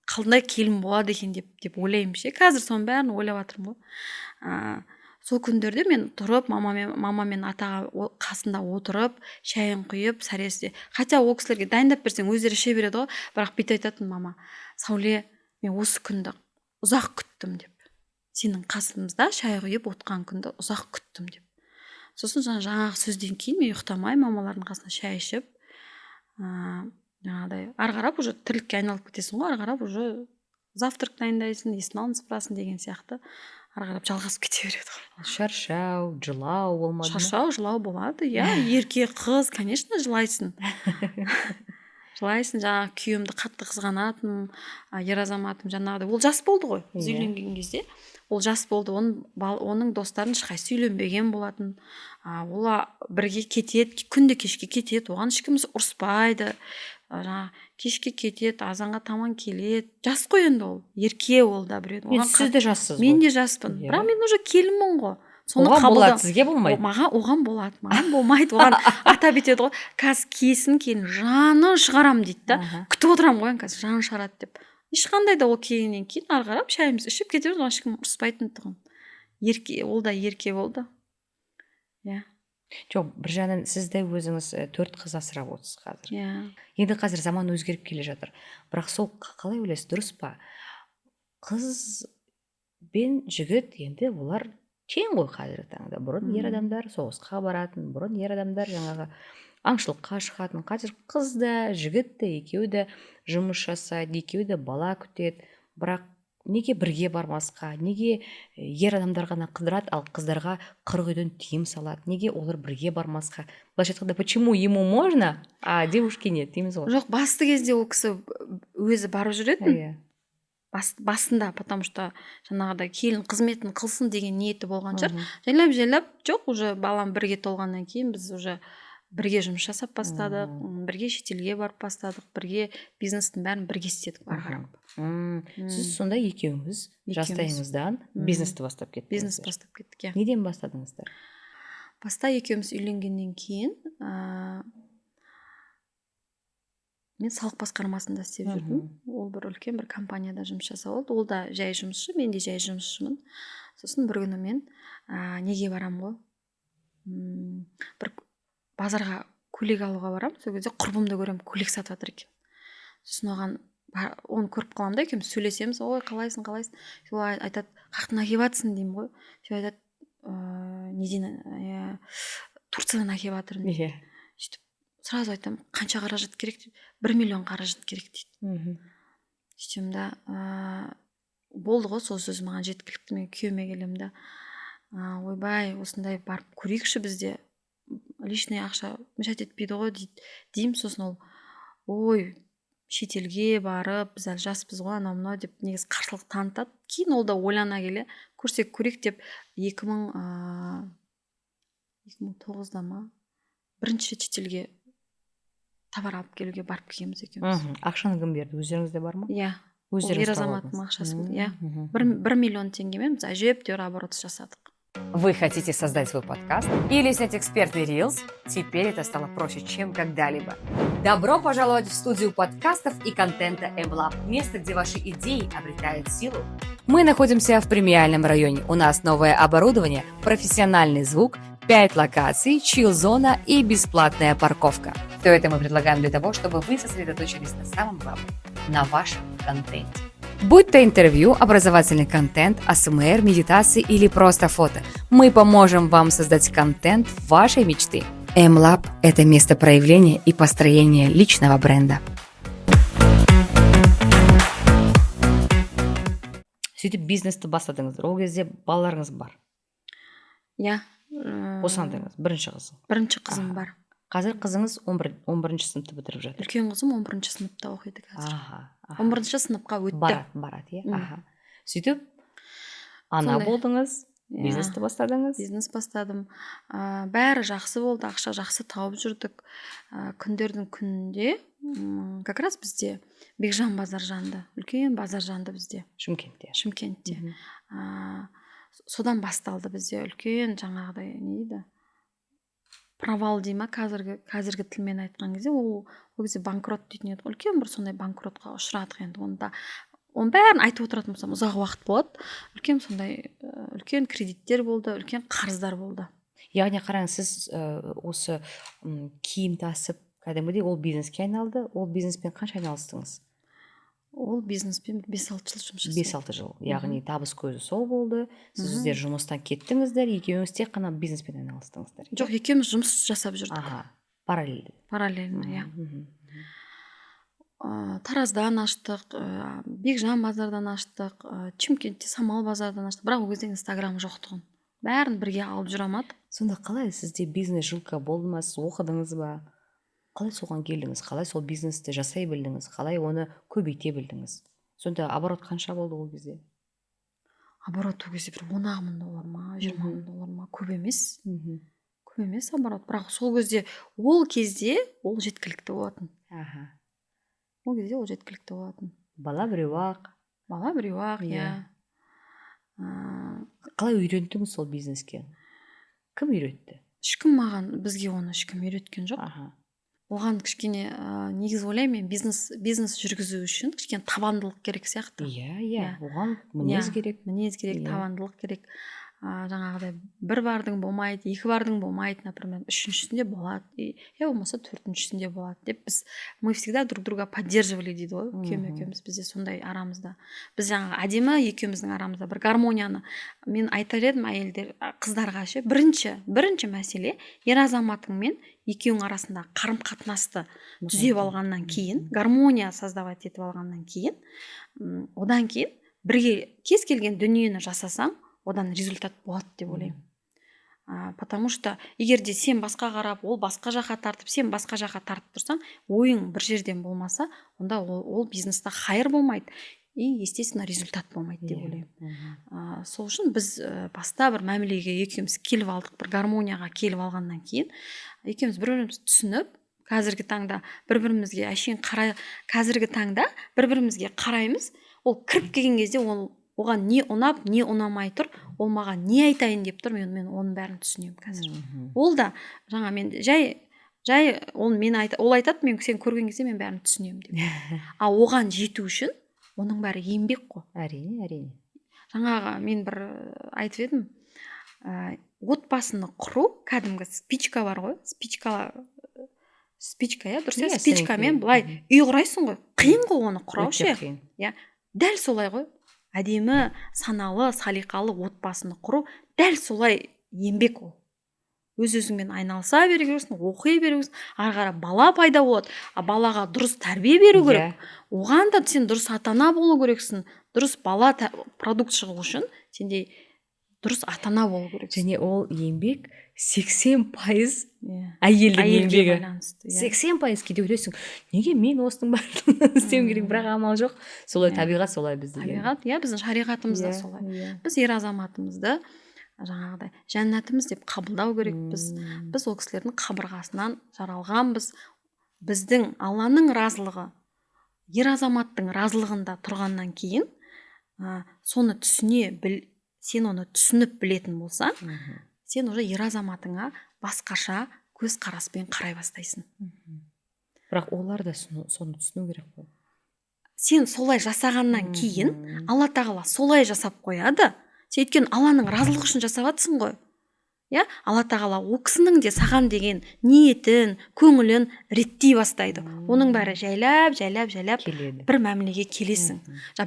Speaker 1: Қалдай келін болады екен деп ойлаймын ше. Қазір соның бәрін ойлап жатырмын ғой. Сол күндерде мен тұрып, мамамен атаға қасында отырып, шайын құйып, сәресте. Хотя ол кісілерге дайындап берсең өздері іше береді ғой, бірақ бүйтіп айтатын мама: Сәуле, мен осы күнді ұзақ күттім деп. Сенің қасымызда шай құйып отқан күнді ұзақ күттім деп. Сосын жаңағы сөзден кейін мен ұйықтамай мамалардың қасында шай ішіп, жаңағыдай ары қарап уже тірлікке айналып кетесің ғой, ары қарап уже завтрак дайындайсың, есіктің алдын сыпырасың деген сияқты ары қарап жалғасып кете береді ғой.
Speaker 2: Шаршау, жылау болмады ма?
Speaker 1: Шаршау, жылау болады, иә. Ерке қыз, конечно, жылайсың. Жылайсың, жаңағы күйеуімді қатты қызғанатынмын, ер азаматым жаңағыдай. Ол жас болды ғой, біз үйленген кезде. Ол жас болды, оның достарын ешқайсысы үйленбеген болатын. Ол бірге кетеді, күнде кешке кетеді, оған ешкіміз ұрыспайды. Кешке кетеді, азанға таман келеді. Жас қой енді ол, ерке ол да біреу.
Speaker 2: Сіз де жассыз ғой.
Speaker 1: Мен де жаспын, бірақ мен уже келінмін ғой.
Speaker 2: Оған болады, сізге болмайды.
Speaker 1: Оған болады, маған болмайды. Оған атап етеді ғой, қазір кесін кейін жанын шығарам дейді да. Күтіп отырам ғой, қазір жанын шығарады деп. Ешқандай да ол келгеннен кейін ары қарап шайымызды ішіп кетеміз, оған ешкім ұрыспайтын тұғын. Ол да ерке болды. Иә.
Speaker 2: Жоқ, бір жағынан сіз де өзіңіз 4 қыз асырап отырсыз қазір.
Speaker 1: Иә.
Speaker 2: Енді қазір заман өзгеріп келе жатыр. Бірақ сол қалай ойлайсыз, дұрыс па? Қыз бен жігіт енді олар тең ғой қазіргі таңда. Бұрын ер адамдар соғысқа баратын, бұрын ер адамдар жаңағы аңшылыққа шығатын. Қазір қыз да, жігіт те, екеуі де жұмыс жасайды, екеуі де бала күтеді. Бірақ неге бірге бармасқа? Неге ер адамдар ғана қыдырады, ал қыздарға 40 үйден тыйым салады? Неге олар бірге бармасқа? Былайша айтқанда, почему ему можно, а девушке нет дейміз ғой?
Speaker 1: Жоқ, басты кезде ол кісі өзі барып жүретін. Басында, потому что жаңағыдай келін қызметін қылсын деген ниеті болған шығар. Жайлап, жоқ, уже балам бірге толғаннан кейін біз уже бірге жұмыс жасап бастадық, бірге шетелге барып бастадық, бірге бизнестің бәрін бірге істедік ары қарап.
Speaker 2: Сіз сонда екеуіңіз жастайыңыздан бизнесті бастап кеттіңіз?
Speaker 1: Бизнес бастап кеттік, иә.
Speaker 2: Неден бастадыңыздар?
Speaker 1: Баста екеуміз үйленгеннен кейін мен салық басқармасында істеп жүрдім. Ол бір үлкен бір компанияда жұмыс жасап алды. Ол да жай жұмысшы, мен де жай жұмысшымын. Сосын бір күні мен неге барам ғой, бір базарға көйлек алуға барам. Сол кезде құрбымды көрем, көйлек сатып жатыр екен. Сосын оны көріп қаламын да, екеуміз сөйлесеміз. Ой, қалайсың? Сол айтады, қаяқтан әкеліп жатсың деймін ғой. Сол айтады, неден, Турциядан әкеліп жатырмын дейді. Сөйтіп сразу айтамын, қанша қаражат керек деп, 1 миллион қаражат керек дейді. Сөйтем да, болды ғой, сол сөз маған жеткілікті. Мен күйеуіме келем да, ойбай, осындай барып көрейікші, бізде лишний ақша мешать етпейді ғой деймін. Сосын ол, ой, шетелге барып, біз әлі жаспыз ғой, анау мынау деп негізі қарсылық танытады. Кейін ол да ойлана келе, көрсек көрейік деп 2009-да ма бірінші рет шетелге товар алып келуге барып келгенбіз екеуміз.
Speaker 2: Ақшаны кім берді? Өздеріңізде бар ма?
Speaker 1: Иә. Ер азаматтың ақшасы болды. Иә. 1 миллион теңгемен біз әжептәуір оборот жасадық.
Speaker 2: Вы хотите создать свой подкаст или снять экспертный рилс? Теперь это стало проще, чем когда-либо. Добро пожаловать в студию подкастов и контента MLab, место, где ваши идеи обретают силу. Мы находимся в премиальном районе. У нас новое оборудование, профессиональный звук, 5 локаций, чил-зона и бесплатная парковка. Все это мы предлагаем для того, чтобы вы сосредоточились на самом главном, на вашем контенте. Будь то интервью, образовательный контент, АСМР, медитации или просто фото, мы поможем вам создать контент вашей мечты. MLab – это место проявления и построения личного бренда. Сөйтіп бизнесті бастадыңыздар. Ол кезде балаларыңыз бар.
Speaker 1: Иә.
Speaker 2: Босандыңыз, бірінші қызың.
Speaker 1: Бірінші қызым бар.
Speaker 2: Қазір қызыңыз 11-ші сыныпты бітіріп жатыр.
Speaker 1: Үлкен қызым 11-ші сыныпта оқиды қазір. 11-ші сыныпқа өтті.
Speaker 2: Барады, иә. Сөйтіп ана болдыңыз, бизнесті бастадыңыз.
Speaker 1: Бизнес бастадым. Бәрі жақсы болды, ақша жақсы тауып жүрдік. Күндердің күнінде, как раз бізде Бекжан базар жанды, үлкен базар жанды бізде. Шымкентте. Содан басталды бізде үлкен жаңағыдай не дейді? Провал дей ма, қазіргі тілмен айтқан кезде, ол кезде банкрот дейтін еді. Үлкен бір сондай банкротқа ұшырадық енді. Оның бәрін айтып отыратын болсам ұзақ уақыт болады. Үлкен сондай үлкен кредиттер болды, үлкен қарыздар болды.
Speaker 2: Яғни қараңыз, сіз осы киім тасып, кәдімгідей ол бизнеске айналды. Ол бизнеспен қанша айналыстыңыз?
Speaker 1: Ол бизнеспен 5-6 жыл жұмыс жасадым.
Speaker 2: 5-6 жыл. Яғни табыс көзі сол болды. Сіз өздер жұмыстан кеттіңіздер, екеуіңіз тек қана бизнеспен айналыстыңыздар.
Speaker 1: Жоқ, екеуміз жұмыс жасап жүрдік.
Speaker 2: Параллельно,
Speaker 1: иә. Тараздан аштық, Бекжан базардан аштық, Шымкентте Самал базардан аштық. Бірақ ол кезде Инстаграм жоқ тұғын. Бәрін бірге алып жүре алмадық.
Speaker 2: Сонда қалай сізде бизнес жилка болды ма? Сіз оқыдыңыз ба? Қалай соған келдіңіз? Қалай сол бизнесті жасай білдіңіз? Қалай оны көбейте білдіңіз? Сонда оборот қанша болды ол кезде?
Speaker 1: Оборот ол кезде бір 10 мың доллар ма, 20 мың доллар ма? Көп емес. Көп емес оборот. Бірақ сол кезде ол жеткілікті болатын. Ол кезде ол жеткілікті болатын.
Speaker 2: Бала біреу-ақ,
Speaker 1: иә.
Speaker 2: Қалай үйрендіңіз сол бизнеске? Кім үйретті?
Speaker 1: Бізге оны ешкім үйреткен жоқ. Оған кішкене негізі ойлаймын, мен бизнес жүргізу үшін кішкене табандылық керек сияқты.
Speaker 2: Иә, оған мінез керек.
Speaker 1: Мінез керек, табандылық керек. Жаңағыдай бір бардың болмайды, 2 бардың болмайды, например, 3-шісінде болады, я болмаса 4-шісінде болады деп мы всегда друг друга поддерживали дейді ғой, екеуміз бізде сондай арамызда. Біз жаңағы әдемі екеуміздің арамызда бір гармонияны мен айтар едім әйелдер, қыздарға ше, бірінші мәселе ер азаматың мен екеуің арасында қарым-қатынасты түзеп алғаннан кейін, гармония создавать етіп алғаннан кейін, одан кейін бірге кез келген дүниені жасасаң, одан результат болады деп ойлаймын. Потому что егер де сен басқа қарап, ол басқа жаққа тартып, сен басқа жаққа тартып тұрсаң, ойың бір жерден болмаса, онда ол бизнесте хайыр болмайды и естественно результат болмайды деп ойлаймын. Сол үшін біз баста бір мәмілеге екеуміз келіп алдық, бір гармонияға келіп алғаннан кейін, екеуміз бір-бірімізді түсініп, қазіргі таңда бір-бірімізге қараймыз, ол кіріп келген кезде оған не ұнап, не ұнамай тұр, ол маған не айтайын деп тұр, мен оның бәрін түсінемін қазір. Ол да жаңа мен жай жай ол айтады, мен сен көрген кезде мен бәрін түсінемін деп. А оған жету үшін оның бәрі еңбек қой.
Speaker 2: Әрине.
Speaker 1: Жаңағы мен бір айтып едім, отбасыны құру кәдімгі спичка бар ғой, спичка, иә, дұрыс, иә, спичкамен былай үй құрайсың ғой, қиын ғой оны құрау ше. Иә, дәл солай ғой, әдемі, саналы, салиқалы отбасыны құру дәл солай еңбек ол. Өз-өзіңмен айналыса беру керексің, оқи беру керексің, ары қарай бала пайда болады, балаға дұрыс тәрбие беру керек. Оған да сен дұрыс ата-ана болу керексің, дұрыс бала продукт шығу үшін сенде дұрыс ата-ана болу керексің.
Speaker 2: Және ол еңбек 80% әйелдің еңбегі. 80% кейде ойлайсың, неге мен осының бәрін істеуім керек, бірақ амал жоқ. Солай табиғат солай бізде.
Speaker 1: Табиғат, иә, біздің шариғатымызда солай. Біз ер азаматымызды жаңағыдай жәннатымыз деп қабылдау керекпіз. Біз ол кісілердің қабырғасынан жаралғанбыз. Біздің Алланың разылығы ер азаматтың разылығында тұрғаннан кейін соны сен оны түсініп білетін болсаң, сен уже ер азаматыңа басқаша көз қараспен қарай бастайсың.
Speaker 2: Бірақ олар да соны түсіну керек қой.
Speaker 1: Сен солай жасағаннан кейін Алла тағала солай жасап қояды. Сен өйткені Алланың разылығы үшін жасап жатсың ғой. Иә, Алла тағала ол кісінің де саған деген ниетін, көңілін реттей бастайды. Оның бәрі жайлап бір мәмілеге келесің.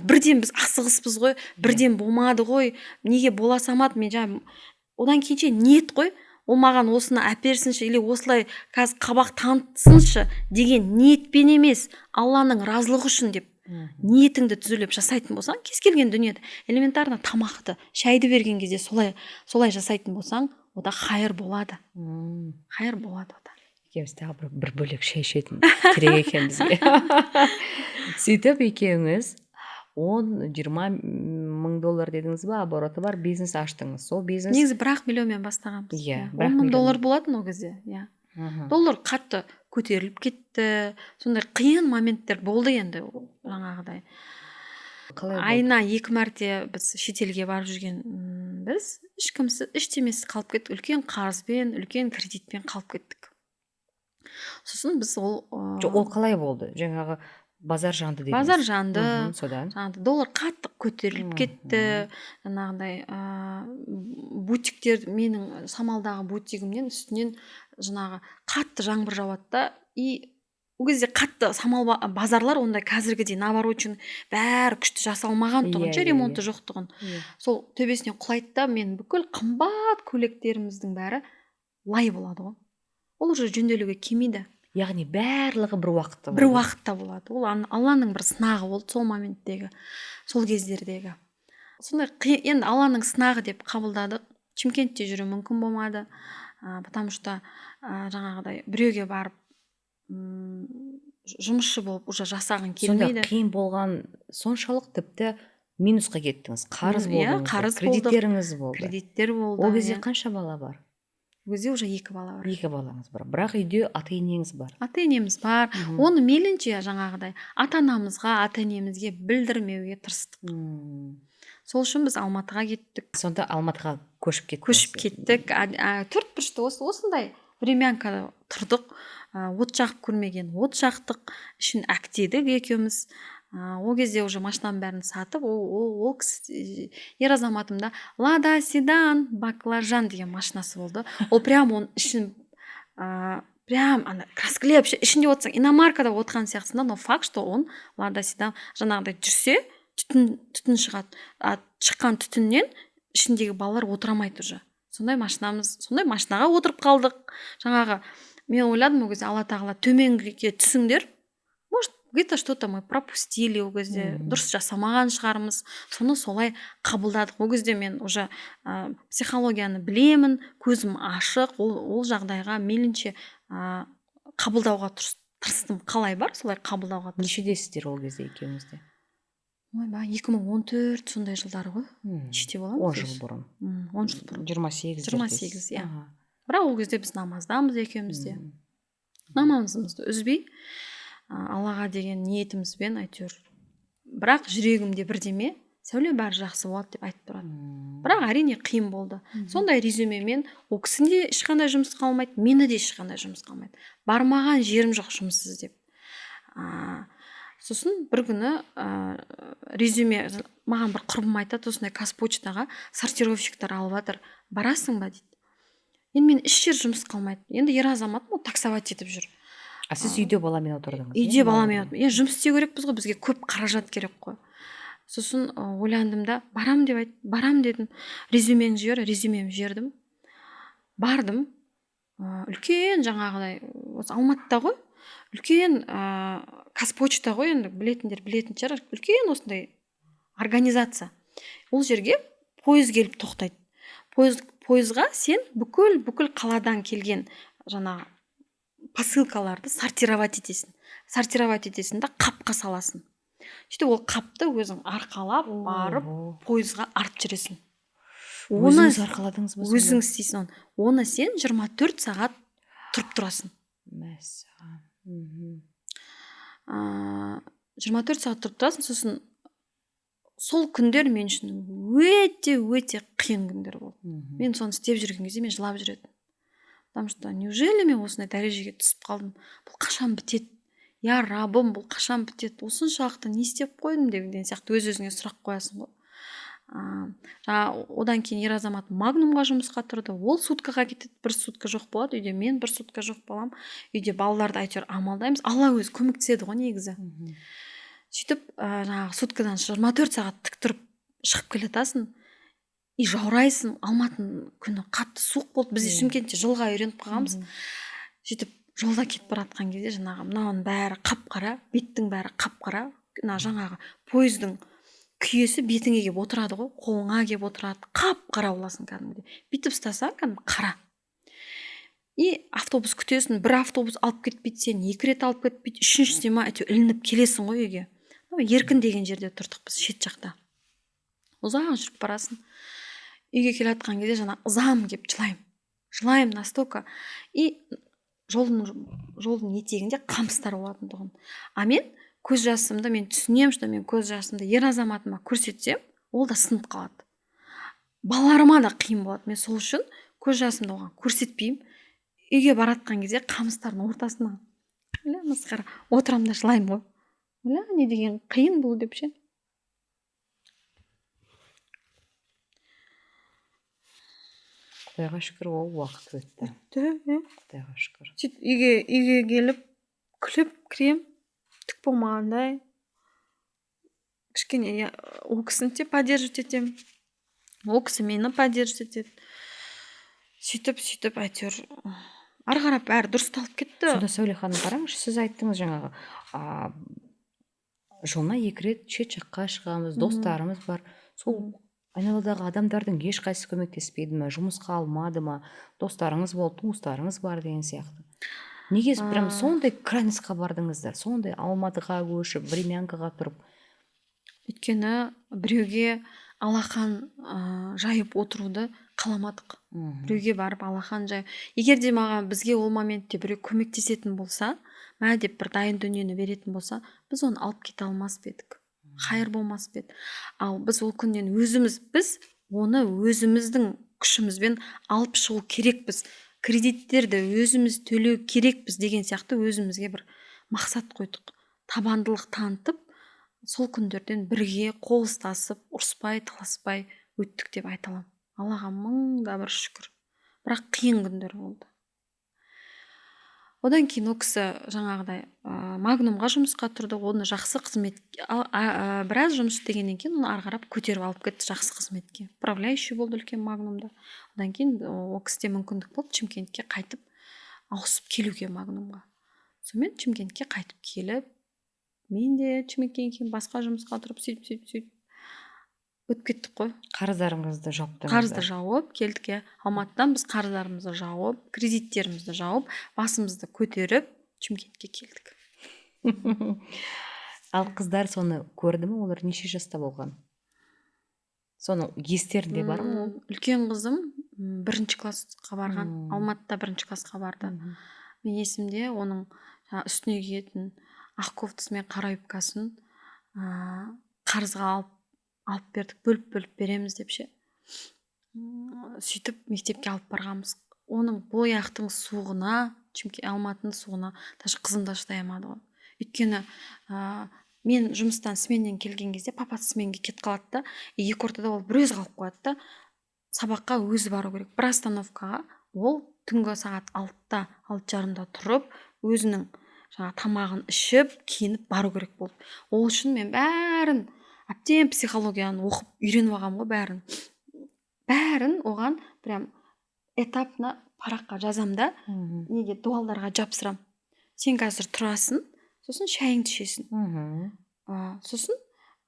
Speaker 1: Бірден біз асығыспыз ғой, бірден болмады ғой, неге бола самады, мен одан кейін ниет қой, ол маған осыны әперсінші, или осылай қазір қабақ танытсыншы деген ниетпен емес, Алланың разылығы үшін деп ниетіңді түзелеп жасайтын болсаң, кез келген дүниеде элементарно тамақты, шайды берген кезде солай жасайтын болсаң, ода хайыр болады. Хайыр болады ода.
Speaker 2: Екеуміз тағы бір бөлек шай ішетін керек екен бізге. Сөйтіп екеуіңіз 10-20 мың доллар дедіңіз ба, обороты бар бизнес аштыңыз. Сол бизнес
Speaker 1: негізі 1 миллионмен бастағанбыз. 10 мың доллар болатын ол кезде. Доллар қатты көтеріліп кетті. Сондай қиын моменттер болды енді, жаңағыдай. Айына 2 мәрте біз шетелге барып жүрген, біз іштемесі қалып кеттік, үлкен қарызбен, үлкен кредитпен қалып кеттік. Сосын біз ол
Speaker 2: қалай болды? Жаңағы базар жанды дедіңіз.
Speaker 1: Базар жанды,
Speaker 2: жаңағыдай
Speaker 1: доллар қатты көтеріліп кетті. Жаңағыдай бутиктер, менің Самалдағы бутигімнен үстінен жаңағы қатты жаңбыр жауады да, и ол кезде қатты Самал базарлар ондай қазіргідей наоборот бәрі күшті жасалмаған тұғын, ремонты жоқ тұғын. Сол төбесіне құлайды да, мен бүкіл қымбат көйлектеріміздің бәрі лай болады ғой. Ол уже жөнделуге келмейді.
Speaker 2: Яғни барлығы бір
Speaker 1: уақытта болады. Ол Алланың бір сынағы болды сол моменттегі, сол кездердегі. Сондай енді Алланың сынағы деп қабылдадық. Шымкентте жүру мүмкін болмады. Потому что жаңағыдай біреуге барып жұмысшы болып уже жасағың келмейді.
Speaker 2: Сонда қиын болған соншалық тіпті минусқа кеттіңіз. Қарыз болдыңыз, кредиттеріңіз болды.
Speaker 1: Кредиттер болды.
Speaker 2: Ол кезде қанша бала бар?
Speaker 1: Ол кезде уже 2 бала бар.
Speaker 2: 2 балаңыз бар. Бірақ үйде ата-енеңіз бар.
Speaker 1: Ата-енеміз бар. Оны мейлінше жаңағыдай ата-анамызға, ата-енемізге білдірмеуге тырыстық. Сол үшін біз Алматыға кеттік.
Speaker 2: Сонда Алматыға көшіп
Speaker 1: кеттік. 4 бұрышты осындай времянкада тұрдық. От жағып көрмеген от жақтық, ішін әктедік екеуміз. Ол кезде уже машинаның бәрін сатып, ол кісі ер азаматымда Лада Седан баклажан деген машинасы болды. Ол прям он ішін прям краскілеп, ішінде отырсаң иномаркада отырған сияқтысында, но факт, что он Лада Седан жаңағыдай жүрсе, түтін шығады. Шыққан түтіннен ішіндегі балалар отырамайды уже. Сондай машинаға отырып қалдық. Жаңағы мен ойладым, ол кезде Алла тағала төменге түсіңдер, может где-то что-то мы пропустили, ол кезде дұрыс жасамаған шығармыз, соны солай қабылдадық. Ол кезде мен уже психологияны білемін, көзім ашық, ол жағдайға мейлінше қабылдауға тырыстым. Қалай бар, солай қабылдауға тырыстым.
Speaker 2: Нешедесіздер ол кезде екеуіңізде?
Speaker 1: 2014 сондай жылдары ғой. Неште боламыз?
Speaker 2: 10 жыл бұрын.
Speaker 1: 10 жыл бұрын.
Speaker 2: 28,
Speaker 1: иә. Бірақ ол кезде біз намаздамыз екеумізде. Намазымызды үзбей, Аллаға деген ниетімізбен әйтеуір. Бірақ жүрегімде бірдеме, сәуле бәрі жақсы болады деп айтып тұрады. бірақ әрине қиын болды. Сондай резюмемен ол кісінің де ешқандай жұмыс қалмайды, мені де ешқандай жұмыс қалмайды. Бармаған жерім жоқ жұмыс іздеп. Сосын бір күні резюме маған бір құрбым айтады, осындай Қазпочтаға сортировщиктар алып жатыр, барасың ба дейді. Енді мен еш жер жұмыс қалмайды. Енді ер азаматпын, ол таксовать етіп жүр.
Speaker 2: Сіз үйде баламен отырдыңыз?
Speaker 1: Үйде баламен отырдым. Жұмыс істеу керекпіз ғой, бізге көп қаражат керек қой. Сосын ойландым да, барам деп айттым, барам дедім. Резюмеңді жібер, резюмемді жібердім. Бардым. Үлкен жаңағыдай, осы Алматыда ғой, үлкен Қазпочта ғой, енді білетіндер білетін шығар, үлкен осындай организация. Ол жерге пойыз келіп тоқтайды. Пойызға сен бүкіл қаладан келген жаңағы посылкаларды сортировать етесің да қапқа саласың. Сөйтіп ол қапты өзің арқалап барып пойызға артып жүресің.
Speaker 2: Өзіңіз арқаладыңыз ба?
Speaker 1: Өзің істейсің оны. Оны сен 24 сағат тұрып тұрасың. 24 сағат тұрып тұрасың. Сосын сол күндер мен үшін өте қиын күндер болды. Мен соны істеп жүрген кезде мен жылап жүретінмін. Потому что неужели мен осындай дәрежеге түсіп қалдым? Бұл қашан бітеді? Я рабым, бұл қашан бітеді? Осыншалықты не істеп қойдым деген сияқты өз-өзіңе сұрақ қоясың ғой. Одан кейін ер азамат Магнумға жұмысқа тұрды. Ол суткаға кетеді, бір сутка жоқ болады үйде. Мен бір сутка жоқ болам. Үйде балаларды әйтеуір амалдаймыз. Алла өзі көмектеседі ғой негізі. Сөйтіп жаңағы суткадан 24 сағат тік тұрып шығып келе жатасың. И жаурайсың. Алматының күні қатты суық болды. Біз Шымкентте жылға үйреніп қалғанбыз. Сөйтіп жолда кетіп бара жатқан кезде жаңағы мынаның бәрі қап-қара, беттің бәрі қап-қара. Жаңағы пойыздың күйесі бетіңе келіп отырады ғой, қолыңа келіп отырады, қап-қара боласың кәдімгідей. Бүйтіп ұстасаң кәдімгі қара. И автобус күтесің, бір автобус алып кетпейді сен, 2 рет алып кетпейді, үшіншісіне ма әйтеуір ілініп келесің ғой үйге. Еркін деген жерде тұрдық біз шет жақта. Ұзақ жүріп барасың. Үйге келе жатқан кезде жаңа ызам келіп жылаймын настолько. И жолдың етегінде қамыстар болатын тұғын. Мен көз жасымды мен түсінем, что мен көз жасымды ер азаматыма көрсетсем, ол да сынып қалады. Балаларыма да қиын болады. Мен сол үшін көз жасымды оған көрсетпеймін. Үйге баратқан кезде қамыстардың ортасына масқара отырам да жылаймын ғой. Не деген қиын бұл деп ше.
Speaker 2: Құдайға шүкір, ол уақыт өтті. Құдайға шүкір.
Speaker 1: Сөйтіп үйге келіп күліп кірем. Түк болмағандай кішкене ол кісіні де поддерживать етемін. Ол кісі мені поддерживать етеді. Сөйтіп әйтеуір ары қарап бәрі дұрысталып кетті.
Speaker 2: Сонда Сәуле ханым, қараңызшы, сіз айттыңыз жаңағы жылына 2 рет шет жаққа шығамыз, достарымыз бар. Сол айналадағы адамдардың ешқайсысы көмектеспейді ме, жұмысқа алмады ма, достарыңыз болды, туыстарыңыз бар деген сияқты. Неге прям сондай крайностьқа бардыңыздар? Сондай Алматыға көшіп, Времянкаға тұрып?
Speaker 1: Өйткені біреуге алақан жайып отыруды қаламадық. Біреуге барып алақан жайып. Егер де бізге ол моментте біреу көмектесетін болса, деп бір дайын дүниені беретін болса, біз оны алып кете алмас едік. Қайыр болмас еді. Ал біз ол күннен біз оны өзіміздің күшімізбен алып шығу керекпіз. Кредиттерді өзіміз төлеу керекпіз деген сияқты өзімізге бір мақсат қойдық. Табандылық танытып, сол күндерден бірге қол ұстасып, ұрыспай, таласпай өттік деп айта аламын. Аллаға мыңда бір шүкір. Бірақ қиын күндер болды. Одан кейін ол кісі жаңағыдай Магнумға жұмысқа тұрды. Оны жақсы қызмет, біраз жұмыс істегеннен кейін оны ары қарап көтеріп алып кетті жақсы қызметке. Управляющий болды үлкен Магнумда. Одан кейін ол кісіде мүмкіндік болды Шымкентке қайтып ауысып келуге Магнумға. Сонымен Шымкентке қайтып келіп, мен де Шымкенттен кейін басқа жұмысқа тұрып сөйтіп өтіп кеттік қой.
Speaker 2: Қарыздарыңызды жауаптыңыздар?
Speaker 1: Қарызды жауып келдік. Алматыдан біз қарыздарымызды жауып, кредиттерімізді жауып, басымызды көтеріп Шымкентке келдік.
Speaker 2: Ал қыздар соны көрді ме? Олар неше жаста болған? Соның естерінде бар ма?
Speaker 1: Үлкен қызым 1-ші классқа барған. Алматыда 1-ші классқа барды. Мен есімде оның үстіне киетін ақ кофтасы мен қара юбкасын қарызға алып бердік, бөліп береміз деп ше. сөйтіп мектепке алып барғанбыз. Оның Бояқтың суығына, Алматының суығына даже қызым да шыдай алмады ғой. Өйткені мен жұмыстан сменнен келген кезде папасы сменге кетіп қалады да, екі ортада ол бір өзі қалып қояды да, сабаққа өзі бару керек. Бір остановкаға ол түнгі сағат 6-та, 6:30-да тұрып, өзінің тамағын ішіп, киініп бару керек болды. Ол үшін мен бәрін әбден психологияны оқып үйреніп алғам ғой, бәрін оған прям этапна параққа жазам да, неге дуалдарға жапсырам. Сен қазір тұрасың, сосын шайыңды ішесің, сосын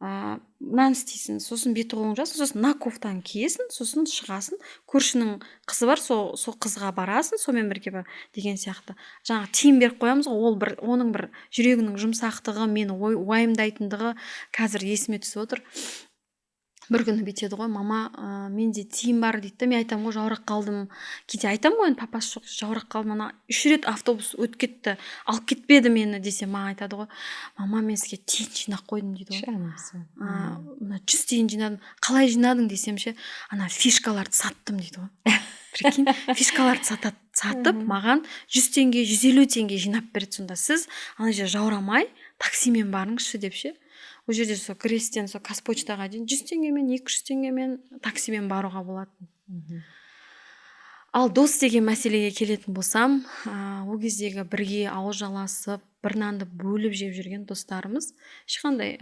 Speaker 1: нан істейсің, сосын беті қолың жуасың, сосын на кофтаны киесің, сосын шығасың, көршінің қызы бар, сол қызға барасың, сонымен бірге деген сияқты. Жаңағы тиым беріп қоямыз ғой, оның бір жүрегінің жұмсақтығы, мені уайымдайтындығы қазір есіме түсіп отыр. Бір күні бүйтеді ғой, мама, менде тиым бар дейді. Мен айтам ғой, жаурап қалдым. Кейде айтам ғой, папасы жоқ, жаурап қалдым. Ана 3 рет автобус өтіп кетті, алып кетпеді мені десе, маған айтады ғой, мама, мен сізге тиын жинап қойдым дейді ғой. Мына 100 тиын жинадым. Қалай жинадың десем ше, ана фишкаларды саттым дейді ғой. Прикинь, фишкаларды сатып, маған 100 теңге, 150 теңге жинап береді. Сонда сіз ана жерде жаурамай, таксимен барыңызшы деп ше. Ол жерде сол Крестен, сол Қазпочтаға дейін 100 теңгемен, 200 теңгемен таксимен баруға болады. Ал дос деген мәселеге келетін болсам, ол кездегі бірге ауыз жаласып, бір нанды бөліп жеп жүрген достарымыз ешқандай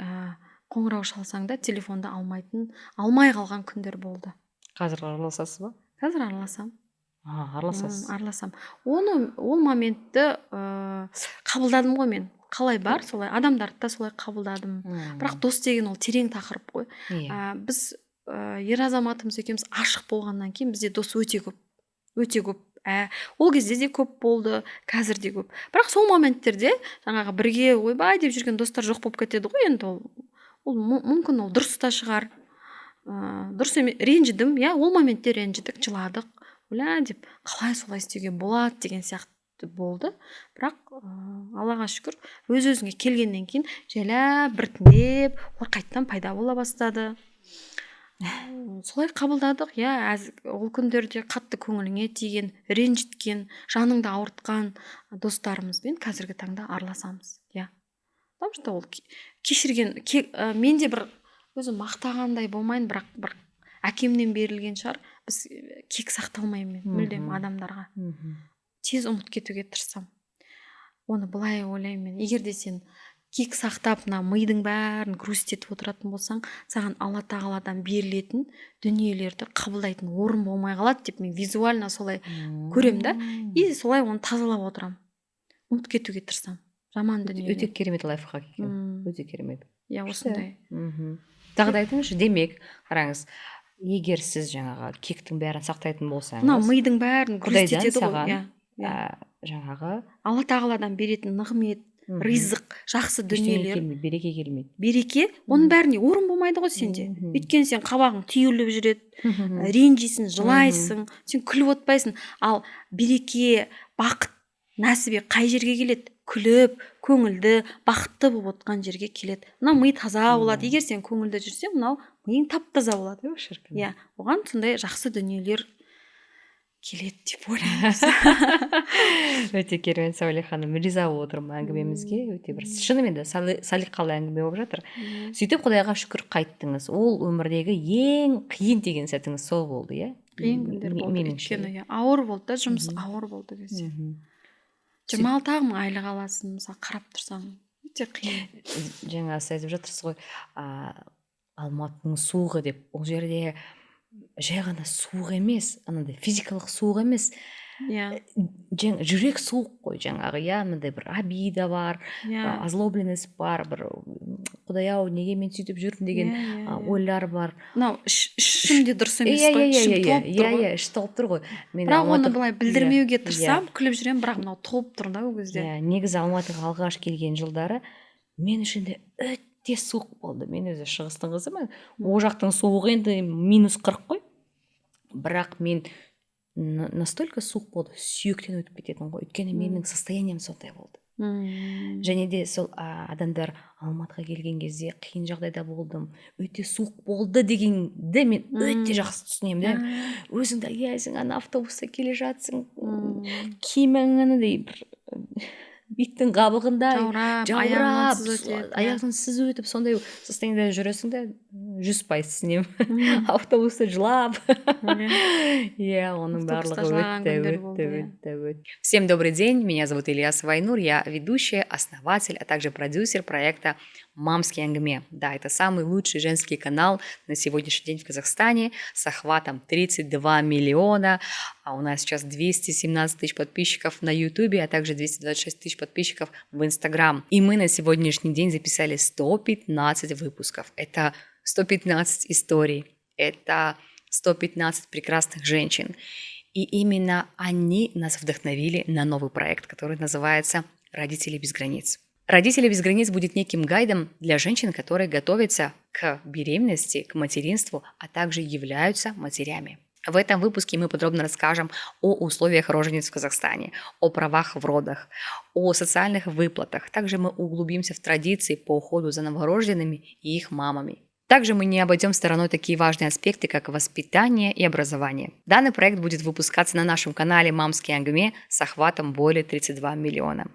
Speaker 1: қоңырау шалсаң да телефонды алмай қалған күндер болды.
Speaker 2: Қазір араласасыз ба?
Speaker 1: Қазір араласам.
Speaker 2: Араласасыз.
Speaker 1: Араласам. Ол моментті қабылдадым ғой мен. Қалай бар, солай адамдарды да солай қабылдадым. Бірақ дос деген ол терең тақырып қой. Біз ер азаматымыз екеуміз ашық болғаннан кейін бізде дос өте көп. Ол кезде де көп болды, қазір де көп. Бірақ сол моменттерде жаңағы бірге ойбай деп жүрген достар жоқ болып кетеді ғой. Енді ол мүмкін ол дұрыс та шығар. Дұрыс емес, ренжідім, ол моментте ренжідік, жыладық. Деп қалай солай істеуге болады деген сияқты болды. Бірақ Аллаға шүкір, өз-өзіңе келгеннен кейін жайлап біртіндеп ол қайттан пайда бола бастады. Солай қабылдадық. Ол күндерде қатты көңіліңе тиген, ренжіткен, жаныңды ауыртқан достарымызбен қазіргі таңда араласамыз. Потому что ол кешірген, менде бір өзі мақтағандай болмайын, бірақ әкемнен берілген шығар. Біз кек сақталмаймын мен мүлдем адамдарға. Тез ұмыт кетуге тырысам. Оны былай ойлаймын мен. Егер де сен кек сақтап, мидың бәрін грустетіп отыратын болсаң, саған Алла тағаладан берілетін дүниелерді қабылдайтын орын болмай қалады деп мен визуально солай көрем да. И солай оны тазалап отырам. Ұмыт кетуге тырысам. Жаман дүние.
Speaker 2: Өте керемет лайфхак екен. Өте керемет.
Speaker 1: Осындай.
Speaker 2: Тағы да айтыңызшы, демек, қараңыз, егер сіз жаңағы кектің бәрін сақтайтын болсаңыз,
Speaker 1: мидың бәрін грустетеді ғой.
Speaker 2: Жаңағы
Speaker 1: Алла тағаладан беретін нығмет, ризық, жақсы дүниелер, береке, оның бәріне орын болмайды ғой сенде. Өйткені сен қабағың түйіліп жүреді, ренжисің, жылайсың, сен күліп отпайсың. Ал береке, бақыт, нәсібе қай жерге келеді? Күліп, көңілді, бақытты болып отқан жерге келеді. Ми таза болады. Егер сен көңілді жүрсең, миың тап-таза болады. Оған сондай жақсы дүниелер келеді деп ойлаймын.
Speaker 2: Өте керемет, Сәуле ханым, риза болып отырмын әңгімемізге. Өте бір шынымен де салиқалы әңгіме болып жатыр. Сөйтіп Құдайға шүкір қайттыңыз. Ол өмірдегі ең қиын деген сәтіңіз сол болды,
Speaker 1: Қиын күндер болды. Өйткені ауыр болды да, жұмыс ауыр болды кезде. 26 мың айлық аласың, мысалы қарап тұрсаң, өте қиын.
Speaker 2: Жаңа сіз айтып жатырсыз ғой, Алматының суығы деп. Ол жерде жай ғана суық емес, анандай физикалық суық емес. Жүрек суық қой жаңағы, мындай бір обида бар, озлобленность бар, бір Құдай-ау, неге мен сөйтіп жүрмін деген ойлар бар.
Speaker 1: Ішімде дұрыс емес қой,
Speaker 2: ішім толып тұр ғой.
Speaker 1: Бірақ оны былай білдірмеуге тырысам, күліп жүрем, бірақ мынау толып тұр да ол кезде.
Speaker 2: Негізі Алматыға алғаш келген жылдары мен үшін де өте суық болды. Мен өзі шығыстың қызымын. Ол жақтың суығы енді -40 қой. Бірақ мен настолько суық болды, сүйектен өтіп кететін ғой. Өйткені менің состоянием сондай болды. Және де сол адамдар Алматыға келген кезде қиын жағдайда болдым, өте суық болды дегенді мен өте жақсы түсінемін да. Өзің де сен ана автобуста келе жатсың, киіміңнің бір биттің қабығындай
Speaker 1: жаурап
Speaker 2: аяғынан сыз өтіп сондай состояниеда жүресің да 100% түсінемін. Автобуста жылап. Иә, оның барлығы өте. Всем добрый день, меня зовут Ильясова Айнур, я ведущая, основатель, а также продюсер проекта «Мамские әңгіме». Да, это самый лучший женский канал на сегодняшний день в Казахстане с охватом 32 миллиона. А у нас сейчас 217 тысяч подписчиков на YouTube, а также 226 тысяч подписчиков в Instagram. И мы на сегодняшний день записали 115 выпусков. Это 115 историй. Это 115 прекрасных женщин. И именно они нас вдохновили на новый проект, который называется «Родители без границ». «Родители без границ» будет неким гайдом для женщин, которые готовятся к беременности, к материнству, а также являются матерями. В этом выпуске мы подробно расскажем о условиях рожениц в Казахстане, о правах в родах, о социальных выплатах. Также мы углубимся в традиции по уходу за новорожденными и их мамами. Также мы не обойдем стороной такие важные аспекты, как воспитание и образование. Данный проект будет выпускаться на нашем канале «Мамские әңгіме» с охватом более 32 миллиона.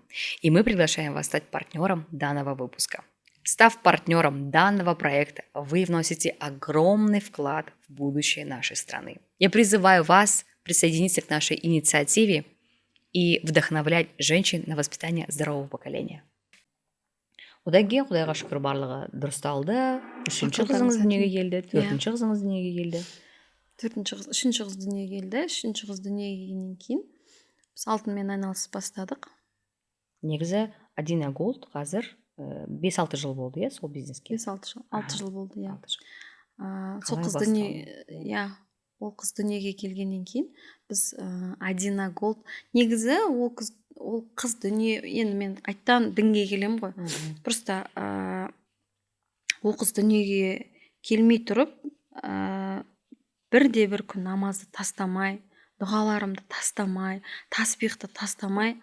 Speaker 2: И мы приглашаем вас стать партнером данного выпуска. Став партнером данного проекта, вы вносите огромный вклад в будущее нашей страны. Я призываю вас присоединиться к нашей инициативе и вдохновлять женщин на воспитание здорового поколения. Одан кейін Құдайға шүкір барлығы дұрысталды. Үшінші қызыңыз дүниеге келді, төртінші қызыңыз дүниеге келді.
Speaker 1: Үшінші қыз дүниеге келді. Үшінші қыз дүниеге келгеннен кейін біз алтынмен айналысып бастадық.
Speaker 2: Негізі Адина Голд қазір 5-6 жыл болды, иә, сол бизнеске?
Speaker 1: 5-6 жыл болды, иә. Сол қыз дүниеге, ол қыз дүниеге келгеннен кейін біз Адина Голд, негізі ол қыз дүние, енді мен айттан дінге келем ғой. Просто ол қыз дүниеге келмей тұрып, бірде-бір күн намазды тастамай, дұғаларымды тастамай, таспихты тастамай,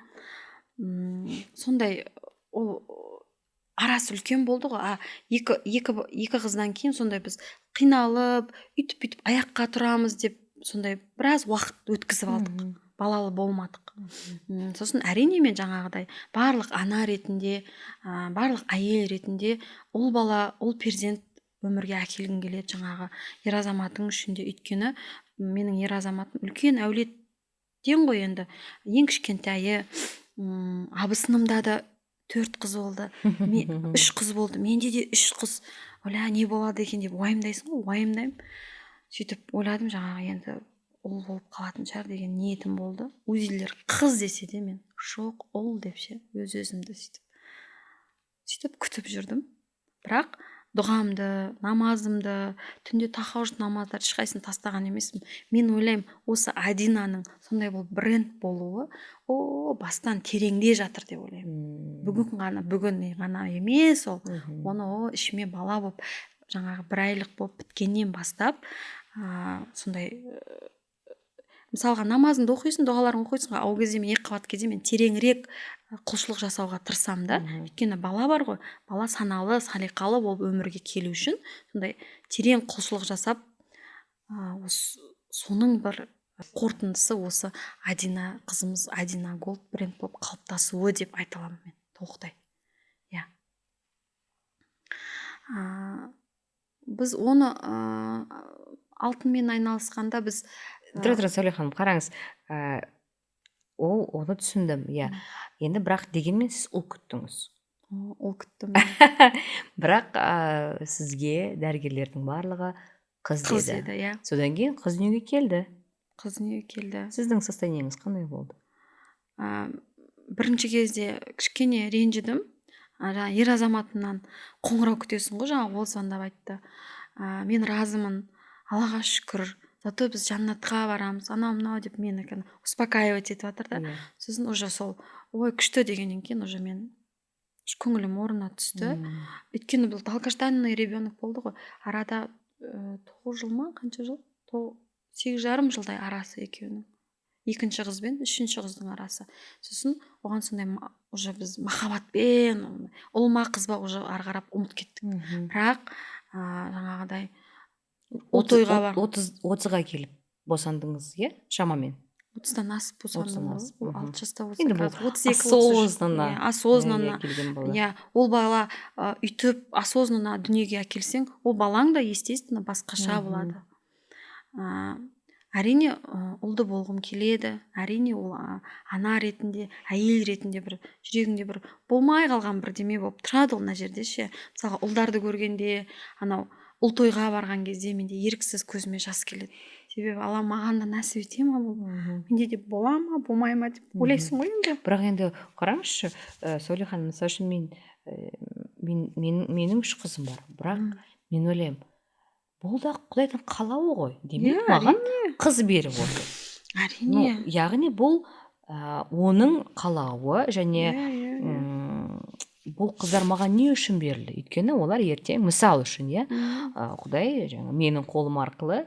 Speaker 1: сондай ол арасы үлкен болды ғой. Екі қыздан кейін сондай біз қиналып, үйтіп аяққа тұрамыз деп сондай біраз уақыт өткізіп алдық. Балалы болмадық. Сосын әрине мен жаңағыдай барлық ана ретінде, барлық әйел ретінде ол бала, ол перзент өмірге әкелгім келеді жаңағы ер азаматың ішінде. Өйткені менің ер азаматым үлкен әулеттен ғой енді. Ең кішкентайы, абысынымда да 4 қыз болды, 3 қыз болды, менде де 3 қыз. Оля, не болады екен деп уайымдайсың ғой, уайымдаймын. Сөйтіп ойладым жаңағы енді ұл болып қалатын шығар деген ниетім болды. Өзілер қыз десе де мен жоқ ұл деп ше, өз-өзімді сөйтіп күтіп жүрдім. Бірақ дұғамды, намазымды, түнде тахауж намаздарды ешқайсысын тастаған емеспін. Мен ойлаймын, осы Адинаның сондай бұл бренд болуы, бастан тереңде жатыр деп ойлаймын. Бүгін ғана емес ол. Оны ішіме бала болып, жаңағы бір айлық болып біткеннен бастап, сондай мысалға намазыңды оқисың, дұғаларыңды оқисың, ол кезде мен екіқабат кезде мен тереңірек құлшылық жасауға тырысам да. Өйткені бала бар ғой, бала саналы, салиқалы болып өмірге келу үшін сондай терең құлшылық жасап, соның бір қорытындысы осы Адина қызымыз, Адина Голд бренд болып қалыптасуы деп айта аламын мен толықтай. Иә. Біз оны алтынмен айналысқанда біз
Speaker 2: Тұра Сәуле ханым, қараңыз, оны түсіндім, иә. Енді бірақ дегенмен сіз ұл күттіңіз.
Speaker 1: Ұл күттім.
Speaker 2: Бірақ сізге дәрігерлердің барлығы қыз деді,
Speaker 1: иә.
Speaker 2: Содан кейін қыз дүниеге келді. Сіздің состояниеңіз қандай болды?
Speaker 1: Бірінші кезде кішкене ренжідім. Ер азаматымнан қоңырау күтесің ғой, жаңа ол звондап айтты. Мен разымын, Аллаға шүкір. Зато біз жаннатқа барамыз, анау-мынау деп мені успокаивать етіп жатыр да. Сосын уже сол ой күшті дегеннен кейін уже мен көңілім орнына түсті. Өйткені бұл долгожданный ребенок болды ғой. Арада 9 жыл ма, қанша жыл? 8,5 жылдай арасы екеуінің. екінші қыз бен үшінші қыздың арасы. Сосын оған сондай уже біз махаббатпен ұл ма қыз ба уже ары қарап ұмытып кеттік. Бірақ жаңағыдай ол тойға бар.
Speaker 2: 30-ға келіп босандыңыз, иә, шамамен?
Speaker 1: 30-дан асып босандым. Ол 6 жаста болса,
Speaker 2: Енді бұл
Speaker 1: қазір 32
Speaker 2: осознанно
Speaker 1: осознанно.
Speaker 2: келген бала.
Speaker 1: Иә, ол бала үйтіп осознанно дүниеге әкелсең, ол балаң да естественно басқаша болады. Әрине ұлды болғым келеді, әрине ол ана ретінде, әйел ретінде бір жүрегіңде бір болмай қалған бірдеме болып тұрады ол мына жерде ше. Мысалға ұлдарды көргенде, анау ұл тойға барған кезде менде еріксіз көзіме жас келеді. Себебі Алла маған да нәсіп ете ма бұл, менде де бола ма болмай ма деп ойлайсың ғой енді.
Speaker 2: Бірақ енді қараңызшы, Сәуле ханым, мысалы үшін менің 3 қызым бар, бірақ мен ойлаймын, бұл да Құдайдың қалауы ғой. Демек маған қыз беріп отыр.
Speaker 1: Әрине.
Speaker 2: Яғни бұл оның қалауы, және бұл қыздар маған не үшін берілді? Өйткені олар ертең мысал үшін, иә, Құдай жаңа менің қолым арқылы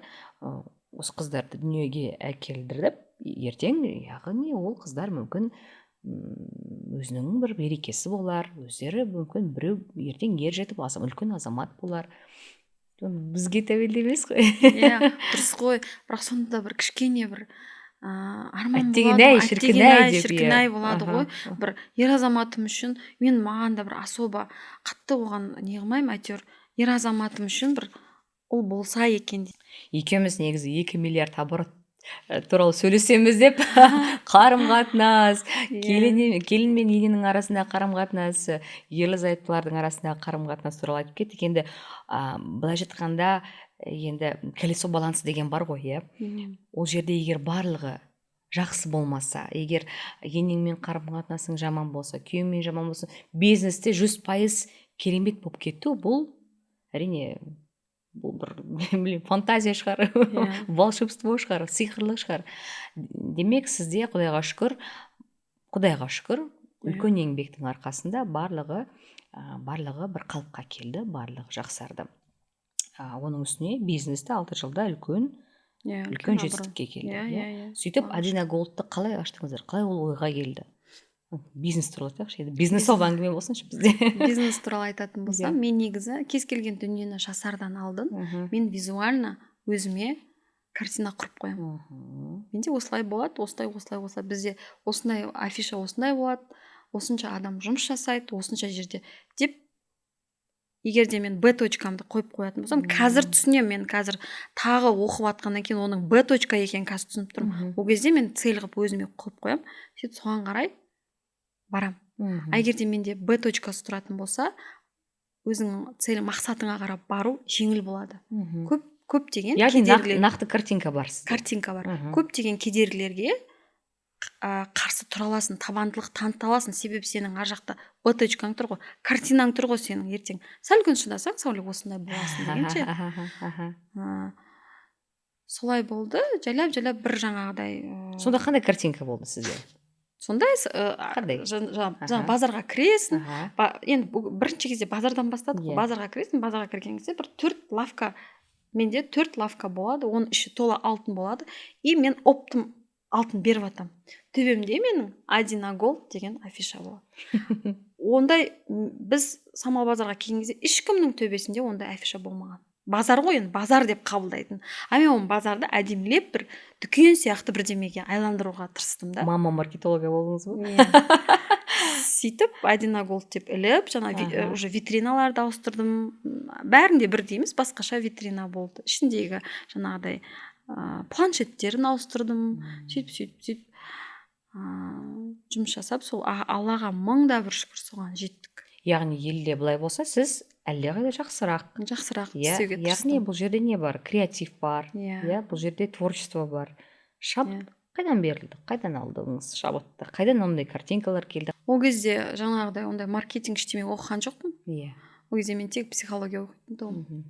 Speaker 2: осы қыздарды дүниеге әкелдіріп, ертең яғни ол қыздар мүмкін өзінің бір берекесі болар, өздері мүмкін біреу ертең ер жетіп үлкен азамат болар. Бізге тәуелді емес қой.
Speaker 1: Иә, дұрыс қой. Бірақ сонда бір кішкене бір арман
Speaker 2: болады,
Speaker 1: шіркінай болады ғой. Бір ер азаматым үшін, маған да бір особо қатты оған не қылмаймын, әйтеуір ер азаматым үшін бір ол болса екен.
Speaker 2: Екеуміз негізі 2 миллиард аборт туралы сөйлесеміз деп қарым-қатынас, келін мен ененің арасындағы қарым-қатынас, ерлі-зайыптылардың арасындағы қарым-қатынас туралы айтып кеттік. Енді былай жатқанда енді колесо балансы деген бар ғой, иә. Ол жерде егер барлығы жақсы болмаса, егер енеңмен қарым-қатынасың жаман болса, күйеуіңмен жаман болса, бизнесте 100% керемет болып кету, бұл әрине бұл бір фантазия шығар, волшебство шығар, сиқырлық шығар. Демек сізде Құдайға шүкір, үлкен еңбектің арқасында барлығы бір қалыпқа келді, барлығы жақсарды. Оның үстіне бизнесте 6 жылда үлкен жетістікке келді. Сөйтіп Адина Голдты қалай аштыңыздар? Қалай ол ойға келді? Бизнес туралы айтайықшы, бизнес әңгіме болсыншы бізде.
Speaker 1: Бизнес туралы айтатын болсам, мен негізі кез келген дүниені жасардан алдын, мен визуально өзіме картина құрып қоямын. Менде осылай болады, осылай. Бізде осындай афиша осындай болады, осынша адам жұмыс жасайды, осынша жерде деп, егер де мен Б точкамды қойып қоятын болсам, қазір түсінемін, мен қазір тағы оқып атқаннан кейін оның Б точка екенін қазір түсініп тұрмын. Ол кезде мен цель қылып өзіме қойып қоямын, сөйтіп соған қарай барам. Егер де менде Б точкасы тұратын болса, өзіңнің цель мақсатыңа қарап бару жеңіл болады. Көптеген
Speaker 2: кедергілер, нақты картинка бар.
Speaker 1: Көптеген кедергілерге қарсы тұра аласың, табандылық таныта аласың, себебі сенің ар жақта Б точкаң тұр ғой, картинаң тұр ғой сенің ертең. Сәл күн шыдасаң, Сәуле осындай боласың дегенше. Солай болды, жайлап бір жаңағыдай.
Speaker 2: Сонда қандай картинка болды сізде?
Speaker 1: Сондай жаңа базарға кіресің. Енді бірінші кезде базардан бастадық қой. Базарға кіресің, базарға кірген кезде бір 4 лавка, менде 4 лавка болады, оның іші тола алтын болады. И мен оптым алтын беріп атам. Төбемде менің Адина Голд деген афиша болады. Ондай біз Самал базарға келген кезде ешкімнің төбесінде ондай афиша болмаған. Базар ғой, енді базар деп қабылдайтын. Мен оны базарды әдемілеп бір дүкен сияқты бірдемеге айландыруға тырыстым да.
Speaker 2: Мама маркетолога болдыңыз ба?
Speaker 1: Сөйтіп Адина Голд деп іліп, жаңа уже витриналарды ауыстырдым. Бәрінде бірдей емес, басқаша витрина болды. Ішіндегі жаңағыдай планшеттерін ауыстырдым. Сөйтіп жұмыс жасап, сол Аллаға мың да бір шүкір соған жеттік.
Speaker 2: Яғни елде былай болса, сіз әлдеқайда жақсырақ
Speaker 1: істеуге тырыстым.
Speaker 2: Яғни бұл жерде не бар? Креатив бар, бұл жерде творчество бар. Шабыт қайдан берілді? Қайдан алдыңыз шабытты? Қайдан ондай картинкалар келді?
Speaker 1: Ол кезде жаңағыдай ондай маркетинг ештеме оқыған жоқпын. Ол кезде мен тек психология оқитын.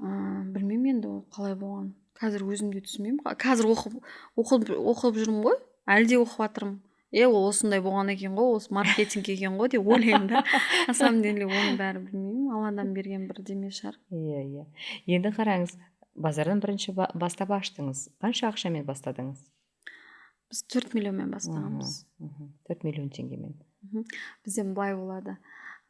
Speaker 1: Білмеймін енді ол қалай болған. Қазір өзім де түсінбеймін. Қазір оқып жүрмін ғой, әлде оқып жатырмын. Ол осындай болған екен ғой, осы маркетинг екен ғой деп ойлаймын да. На самом деле оның бәрі білмеймін, Алладан берген бір деме шығар.
Speaker 2: Енді қараңыз, базардан бірінші бастап аштыңыз. Қанша ақшамен бастадыңыз?
Speaker 1: Біз 4 миллионмен бастағанбыз.
Speaker 2: 4 миллион теңгемен.
Speaker 1: Бізде былай болады.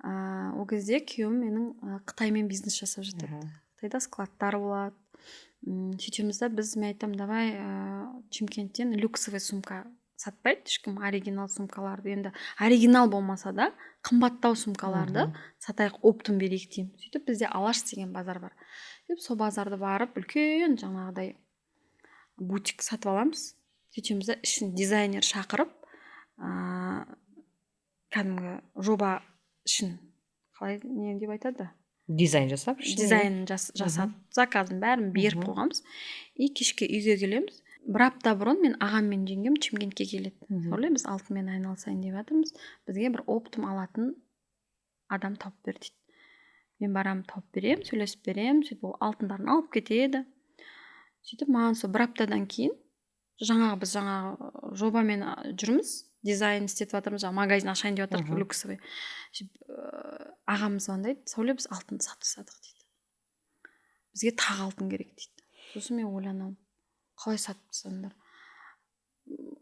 Speaker 1: Ол кезде күйеуім менің Қытаймен бизнес жасап жатады. Қытайда складтар болады. Сөйтеміз да біз, мен айтамын, давай Шымкенттен люксовый сумка сатпайды ешкім, оригинал сумкаларды. Енді оригинал болмаса да қымбаттау сумкаларды сатайық, оптым берейік деймін. Сөйтіп бізде Алаш деген базар бар. Сол базарды барып үлкен жаңағыдай бутик сатып аламыз. Сөйтеміз да ішін дизайнер шақырып, кәдімгі жоба ішін қалай не деп айтады,
Speaker 2: дизайн жасап,
Speaker 1: дизайнын жасап, заказын бәрін беріп қойғанбыз. И кешке үйге келеміз. Бір апта бұрын мен ағам мен жеңгем Шымкентке келеді. Ойлаймыз, алтынмен айналысайын деп жатырмыз. Бізге бір оптым алатын адам тауып бер дейді. Мен барамын, тауып беремін, сөйлесіп беремін. Сөйтіп ол алтындарын алып кетеді. Сөйтіп маған сол бір аптадан кейін біз жаңағы жобамен жүрміз, дизайн істетіп жатырмыз, магазин ашайын деп жатырмыз, люксовый. Ағамыз звондайды, Сәуле, біз алтын сатып тастадық дейді. Бізге тағы алтын керек дейді. Сосын мен ойланамын, қалай сатып тастадыңдар?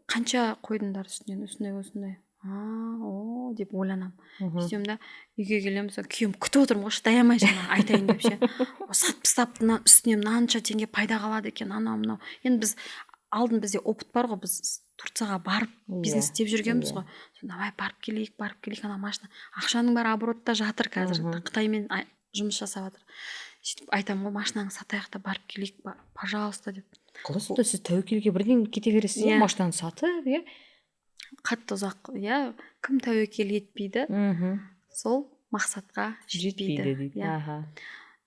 Speaker 1: Қанша қойдыңдар үстінен, осындай. О деп ойланамын. Сөйтем да үйге келемін, күйеуім күтіп отырмын ғой, шыдай алмай жаңа айтайын деп ше. Сатып тастап, үстінен мынанша теңге пайда қалады екен, анау. Енді біз алдын, бізде опыт бар ғой, біз Турцияға барып бизнес істеп жүргенбіз ғой. Давай барып келейік, ана машина. Ақшаның бәрі оборотта жатыр қазір. Қытаймен жұмыс жасап жатыр. Сөйтіп айтамын ғой, машинаны сатайық та барып келейік, пожалуйста деп.
Speaker 2: Қалай сіз тәуекелге бірден кете бересіз, машинаны сатып,
Speaker 1: қатты ұзақ, кім тәуекел етпейді, сол мақсатқа жетпейді дейді.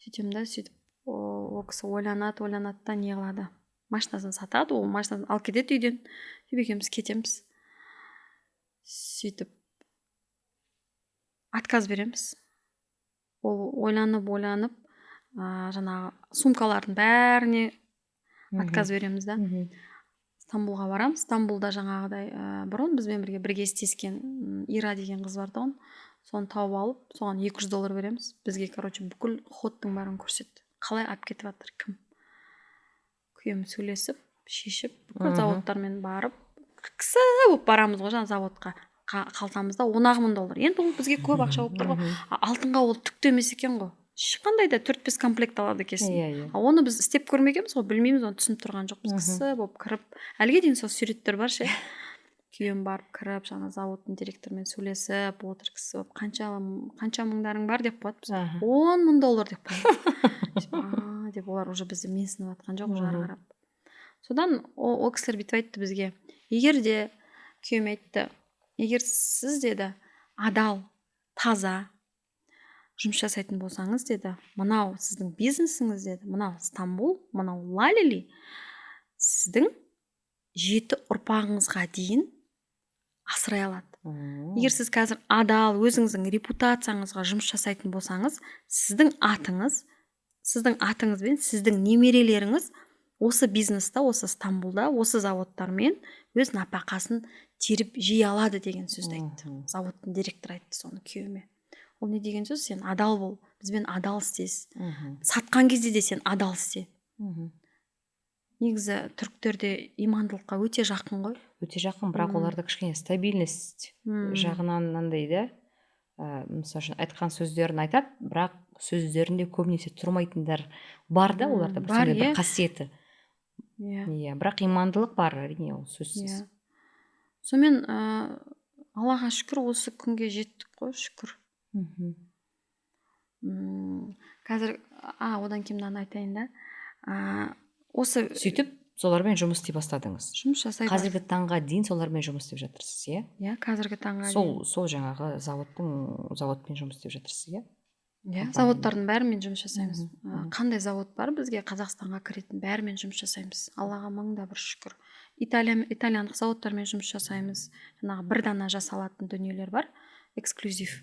Speaker 1: Сөйтем да, сөйтіп ол кісі ойланады да не қылады, машинасын сатады, ол машинасын алып кетеді үйден. Сөйтіп екеуміз кетеміз. Сөйтіп отказ береміз. Ол ойланып жаңағы сумкалардың бәріне отказ береміз да. Стамбулға барамыз. Стамбулда жаңағыдай бұрын бізбен бірге істескен Ира деген қыз бар тұғын. Соны тауып алып, соған $200 береміз. Бізге, бүкіл ходтың бәрін көрсетті. Қалай алып кетіп жатыр, кім? Күйеуім сөйлесіп, шешіп, бүкіл заводтармен барып, кісі болып барамыз ғой, заводқа. Қалтамызда $10,000. Енді ол бізге көп ақша болып тұр ғой. Алтынға ол түк емес екен ғой. Ешқандай да 4-5 комплект алады екенсің. Оны біз істеп көрмегенбіз ғой, білмейміз, оны түсініп тұрған жоқпыз. Кісі болып кіріп, әлге дейін сол суреттер бар ше. Күйеуім барып кіріп, жаңа заводтың директорымен сөйлесіп, отыр кісі болып, қанша мыңдарың бар деп қояды біз. $10,000 деп қояды. Деп олар уже бізді менсініп жатқан жоқ, жары қарап. Содан ол кісілер бүйтіп айтты бізге. Егер де, күйеуім айтты, егер сіз деді адал, таза жұмыс жасайтын болсаңыз деді, мынау сіздің бизнесіңіз деді, мынау Стамбул, мынау Лалили сіздің 7 ұрпағыңызға дейін асырай алады. Егер сіз қазір адал, өзіңіздің репутацияңызға жұмыс жасайтын болсаңыз, сіздің атыңыз бен сіздің немерелеріңіз осы бизнесте, осы Стамбулда, осы заводтармен өз нәпақасын теріп жей алады деген сөзді айтты. Заводтың директоры айтты соны күйеуіме. Ол не деген сөз? Сен адал бол, бізбен адал істес. Сатқан кезде де сен адал істе. Негізі түріктерде имандылыққа өте жақын ғой.
Speaker 2: Өте жақын, бірақ оларда кішкене стабильность жағынан андай да. Мысалы үшін айтқан сөздерін айтады, бірақ сөздерінде көбінесе тұрмайтындар бар да, оларда бір қасиеті. Бірақ имандылық бар, әрине, ол сөзсіз.
Speaker 1: Сонымен Аллаға шүкір, осы күнге жеттік қой, шүкір. Қазір одан кейін мынаны айтайын да. Осы
Speaker 2: сөйтіп солармен жұмыс істей бастадыңыз.
Speaker 1: Жұмыс жасай.
Speaker 2: Қазіргі таңға дейін солармен жұмыс істеп жатырсыз, иә?
Speaker 1: Иә, қазіргі таңға дейін.
Speaker 2: Сол жаңағы заводпен жұмыс істеп жатырсыз, иә?
Speaker 1: Иә, заводтардың бәрімен жұмыс жасаймыз. Қандай завод бар бізге Қазақстанға кіретін, бәрімен жұмыс жасаймыз. Аллаға мыңда бір шүкір. Итальяндық заводтармен жұмыс жасаймыз. Жаңағы бір дана жасалатын дүниелер бар. Эксклюзив.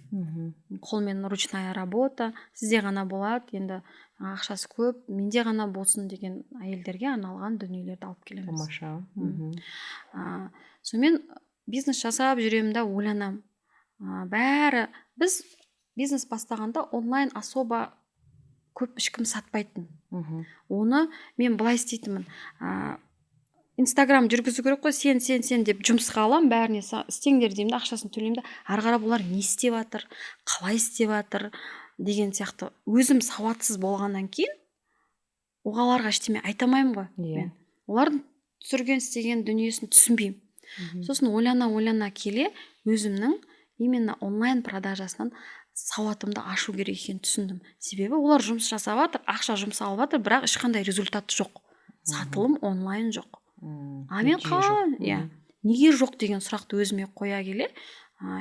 Speaker 1: Қолмен ручная работа. Сізде ғана болады. Енді ақшасы көп, менде ғана болсын деген әйелдерге арналған дүниелерді алып келеміз.
Speaker 2: Тамаша.
Speaker 1: Сонымен бизнес жасап жүремін да ойланам. Біз бизнес бастағанда онлайн особо көп ешкім сатпайтын. Оны мен былай істейтінмін. Инстаграм жүргізу керек қой, сен деп жұмысқа алам, бәріне істеңдер деймін да, ақшасын төлеймін да, ары қарап олар не істеп жатыр, қалай істеп жатыр деген сияқты. Өзім сауатсыз болғаннан кейін оғаларға ештеме айта алмаймын ғой. Мен олардың түсірген істеген дүниесін түсінбеймін. Сосын ойлана келе өзімнің именно онлайн продажасынан сауатымды ашу керек екенін түсіндім. Себебі олар жұмыс жасап жатыр, ақша жұмсалып жатыр, бірақ ешқандай результат жоқ. Сатылым онлайн жоқ. Мен неге жоқ деген сұрақты өзіме қоя келе,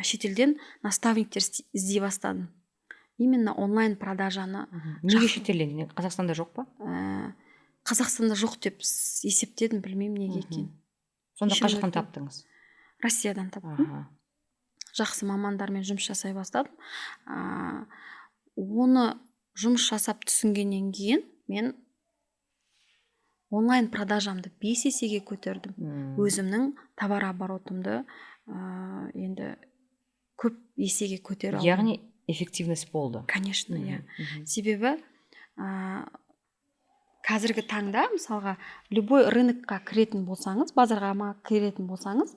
Speaker 1: шетелден наставниктер іздей бастадым. Именно онлайн продажаны.
Speaker 2: Неге шетелден? Қазақстанда жоқ па?
Speaker 1: Қазақстанда жоқ деп есептедім, білмеймін неге екен.
Speaker 2: Сонда қай жақтан таптыңыз?
Speaker 1: Россиядан таптым. Жақсы мамандармен жұмыс жасай бастадым. Оны жұмыс жасап түсінгеннен кейін мен онлайн продажамды 5 есеге көтердім. Өзімнің товар оборотымды енді көп есеге көтере алдым.
Speaker 2: Яғни эффективность болды.
Speaker 1: Конечно, себебі қазіргі таңда, мысалға, любой рынокқа кіретін болсаңыз, базарға кіретін болсаңыз,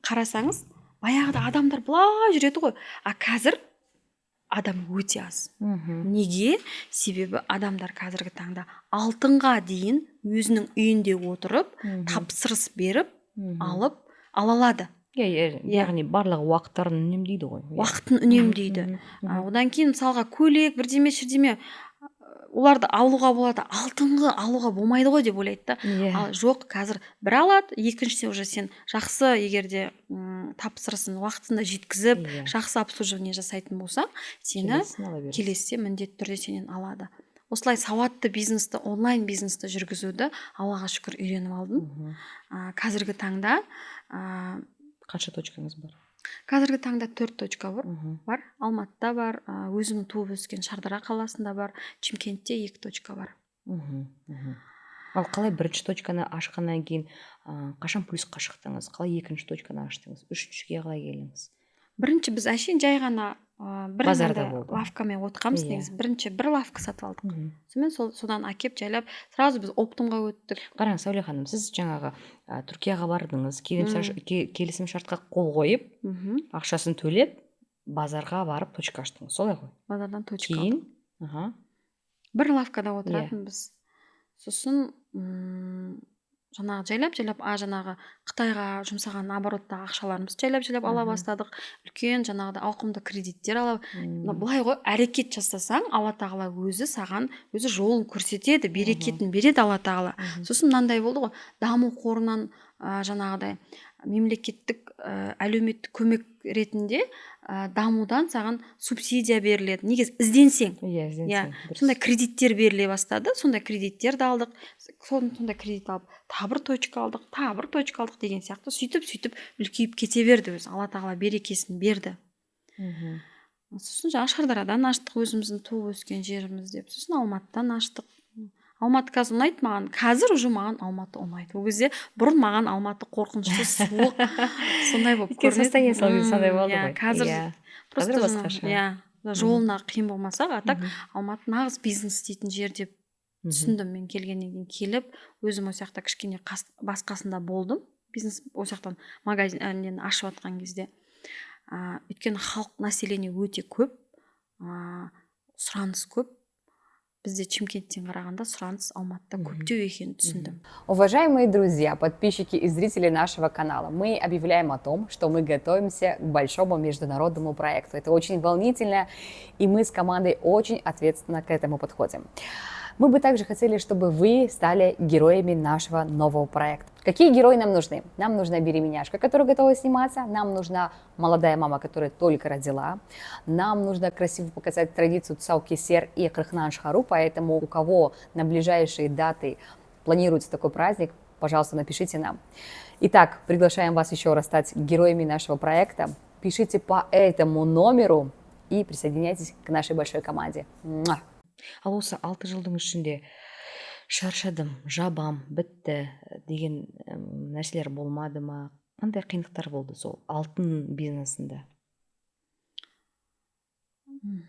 Speaker 1: қарасаңыз, баяғыда адамдар былай жүреді ғой. Қазір адам өте аз. Неге? Себебі адамдар қазіргі таңда алтынға дейін өзінің үйінде отырып, тапсырыс беріп, ала алады.
Speaker 2: Яғни барлығы уақыттарын үнемдейді ғой.
Speaker 1: Уақытын үнемдейді. Одан кейін мысалға көйлек, бірдеме, оларды алуға болады, алтынғы алуға болмайды ғой деп ойлайды да. Ал жоқ, қазір бір алады, екіншісі уже сен жақсы егерде тапсырысын уақытында жеткізіп, жақсы обслуживание жасайтын болсаң, сені келесіде міндетті түрде сенен алады. Осылай сауатты бизнесті, онлайн бизнесті жүргізуді Аллаға шүкір үйреніп алдым. Қазіргі таңда
Speaker 2: қанша точкаңыз бар?
Speaker 1: Қазіргі таңда 4 точка бар. Алматыда бар, өзім туып өскен Шардара қаласында бар, Чимкентте 2 точка бар.
Speaker 2: Ал қалай бірінші точканы ашқаннан кейін қашан плюсқа шықтыңыз? Қалай екінші точканы аштыңыз? Үшіншіге қалай келдіңіз?
Speaker 1: Бірінші біз әшейін жай ғана
Speaker 2: базарда болды.
Speaker 1: Лавкамен отқамыз, негізі бірінші бір лавка сатып алдық. Сонымен содан әкеп жайлап, сразу біз оптымға өттік.
Speaker 2: Қараңыз, Сәуле ханым, сіз жаңағы Түркияға бардыңыз, келісім шартқа қол қойып, ақшасын төлеп, базарға барып точка аштыңыз, солай ғой?
Speaker 1: Базардан точка алдық. Кейін бір лавкада отыратынбыз. Сосын жаңағы жайлап жаңағы Қытайға жұмсаған обороттағы ақшаларымыз жайлап ала бастадық. Үлкен жаңағыда ауқымды кредиттер ала. Былай ғой, әрекет жасасаң, Алла тағала өзі саған өзі жолын көрсетеді, берекетін береді Алла тағала. Сосын мынандай болды ғой, даму қорынан жаңағыдай мемлекеттік әлеуметтік көмек ретінде дамудан саған субсидия беріледі. Негіз ізденсең. Сондай кредиттер беріле бастады. Сондай кредиттерді алдық. Сондай кредит алып, табір точка алдық деген сияқты. Сөйтіп үлкейіп кете берді өзі. Алла тағала берекесін берді. Сосын жаңа Шардарадан аштық, өзіміздің туып өскен жеріміз деп. Сосын Алматыдан аштық. Алматы қазір ұнайды маған. Қазір уже маған Алматы ұнайды. Ол кезде бұрын маған Алматы қорқынышты, суық, сондай болып көрінеді.
Speaker 2: Сондай болды ғой.
Speaker 1: Қазір
Speaker 2: басқаша.
Speaker 1: Жолына қиын болмаса, атак Алматы нағыз бизнес дейтін жер деп түсіндім. Мен келгеннен кейін келіп, өзім осы жақта кішкене басқасында болдым. Бизнес осы жақтан магазиннен ашып жатқан кезде. Өйткені халық население өте көп, сұраныс көп. Бізде Чимкенттен қарағанда сұраныс Алматыда көптеу екенін түсіндім.
Speaker 2: Уважаемые друзья, подписчики и зрители нашего канала, мы объявляем о том, что мы готовимся к большому международному проекту. Это очень волнительно, и мы с командой очень ответственно к этому подходим. Мы бы также хотели, чтобы вы стали героями нашего нового проекта. Какие герои нам нужны? Нам нужна беременяшка, которая готова сниматься, нам нужна молодая мама, которая только родила, нам нужно красиво показать традицию Цаукесер и Кырхнан-Шхару, поэтому у кого на ближайшие даты планируется такой праздник, пожалуйста, напишите нам. Итак, приглашаем вас еще раз стать героями нашего проекта. Пишите по этому номеру и присоединяйтесь к нашей большой команде. Ал осы 6 жылдың ішінде шаршадым, жабам, бітті деген нәрселер болмады ма? Қандай қиындықтар болды сол алтын бизнесінде?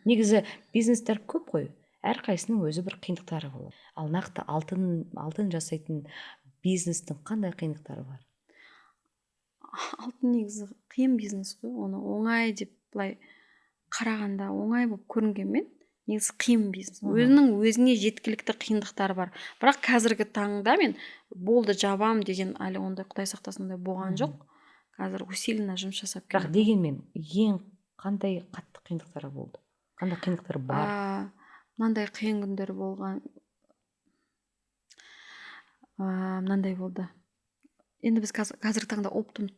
Speaker 2: Негізі бизнестер көп қой. әрқайсының өзі бір қиындықтары болады. Ал нақты алтын жасайтын бизнестің қандай қиындықтары бар?
Speaker 1: Алтын негізі қиын бизнес қой, оны оңай деп былай қарағанда оңай болып көрінгенмен негізі қиын бизнес. Өзінің өзіне жеткілікті қиындықтары бар. Бірақ қазіргі таңда мен болды жабам деген әлі ондай, құдай сақтасын, ондай болған жоқ. Қазір усиленно жұмыс жасап
Speaker 2: Бірақ
Speaker 1: келемін.
Speaker 2: дегенмен ең қандай қатты қиындықтары болды? Қандай қиындықтар бар?
Speaker 1: Мынандай қиын күндер болған. Мынандай болды. Енді біз қазіргі таңда оптым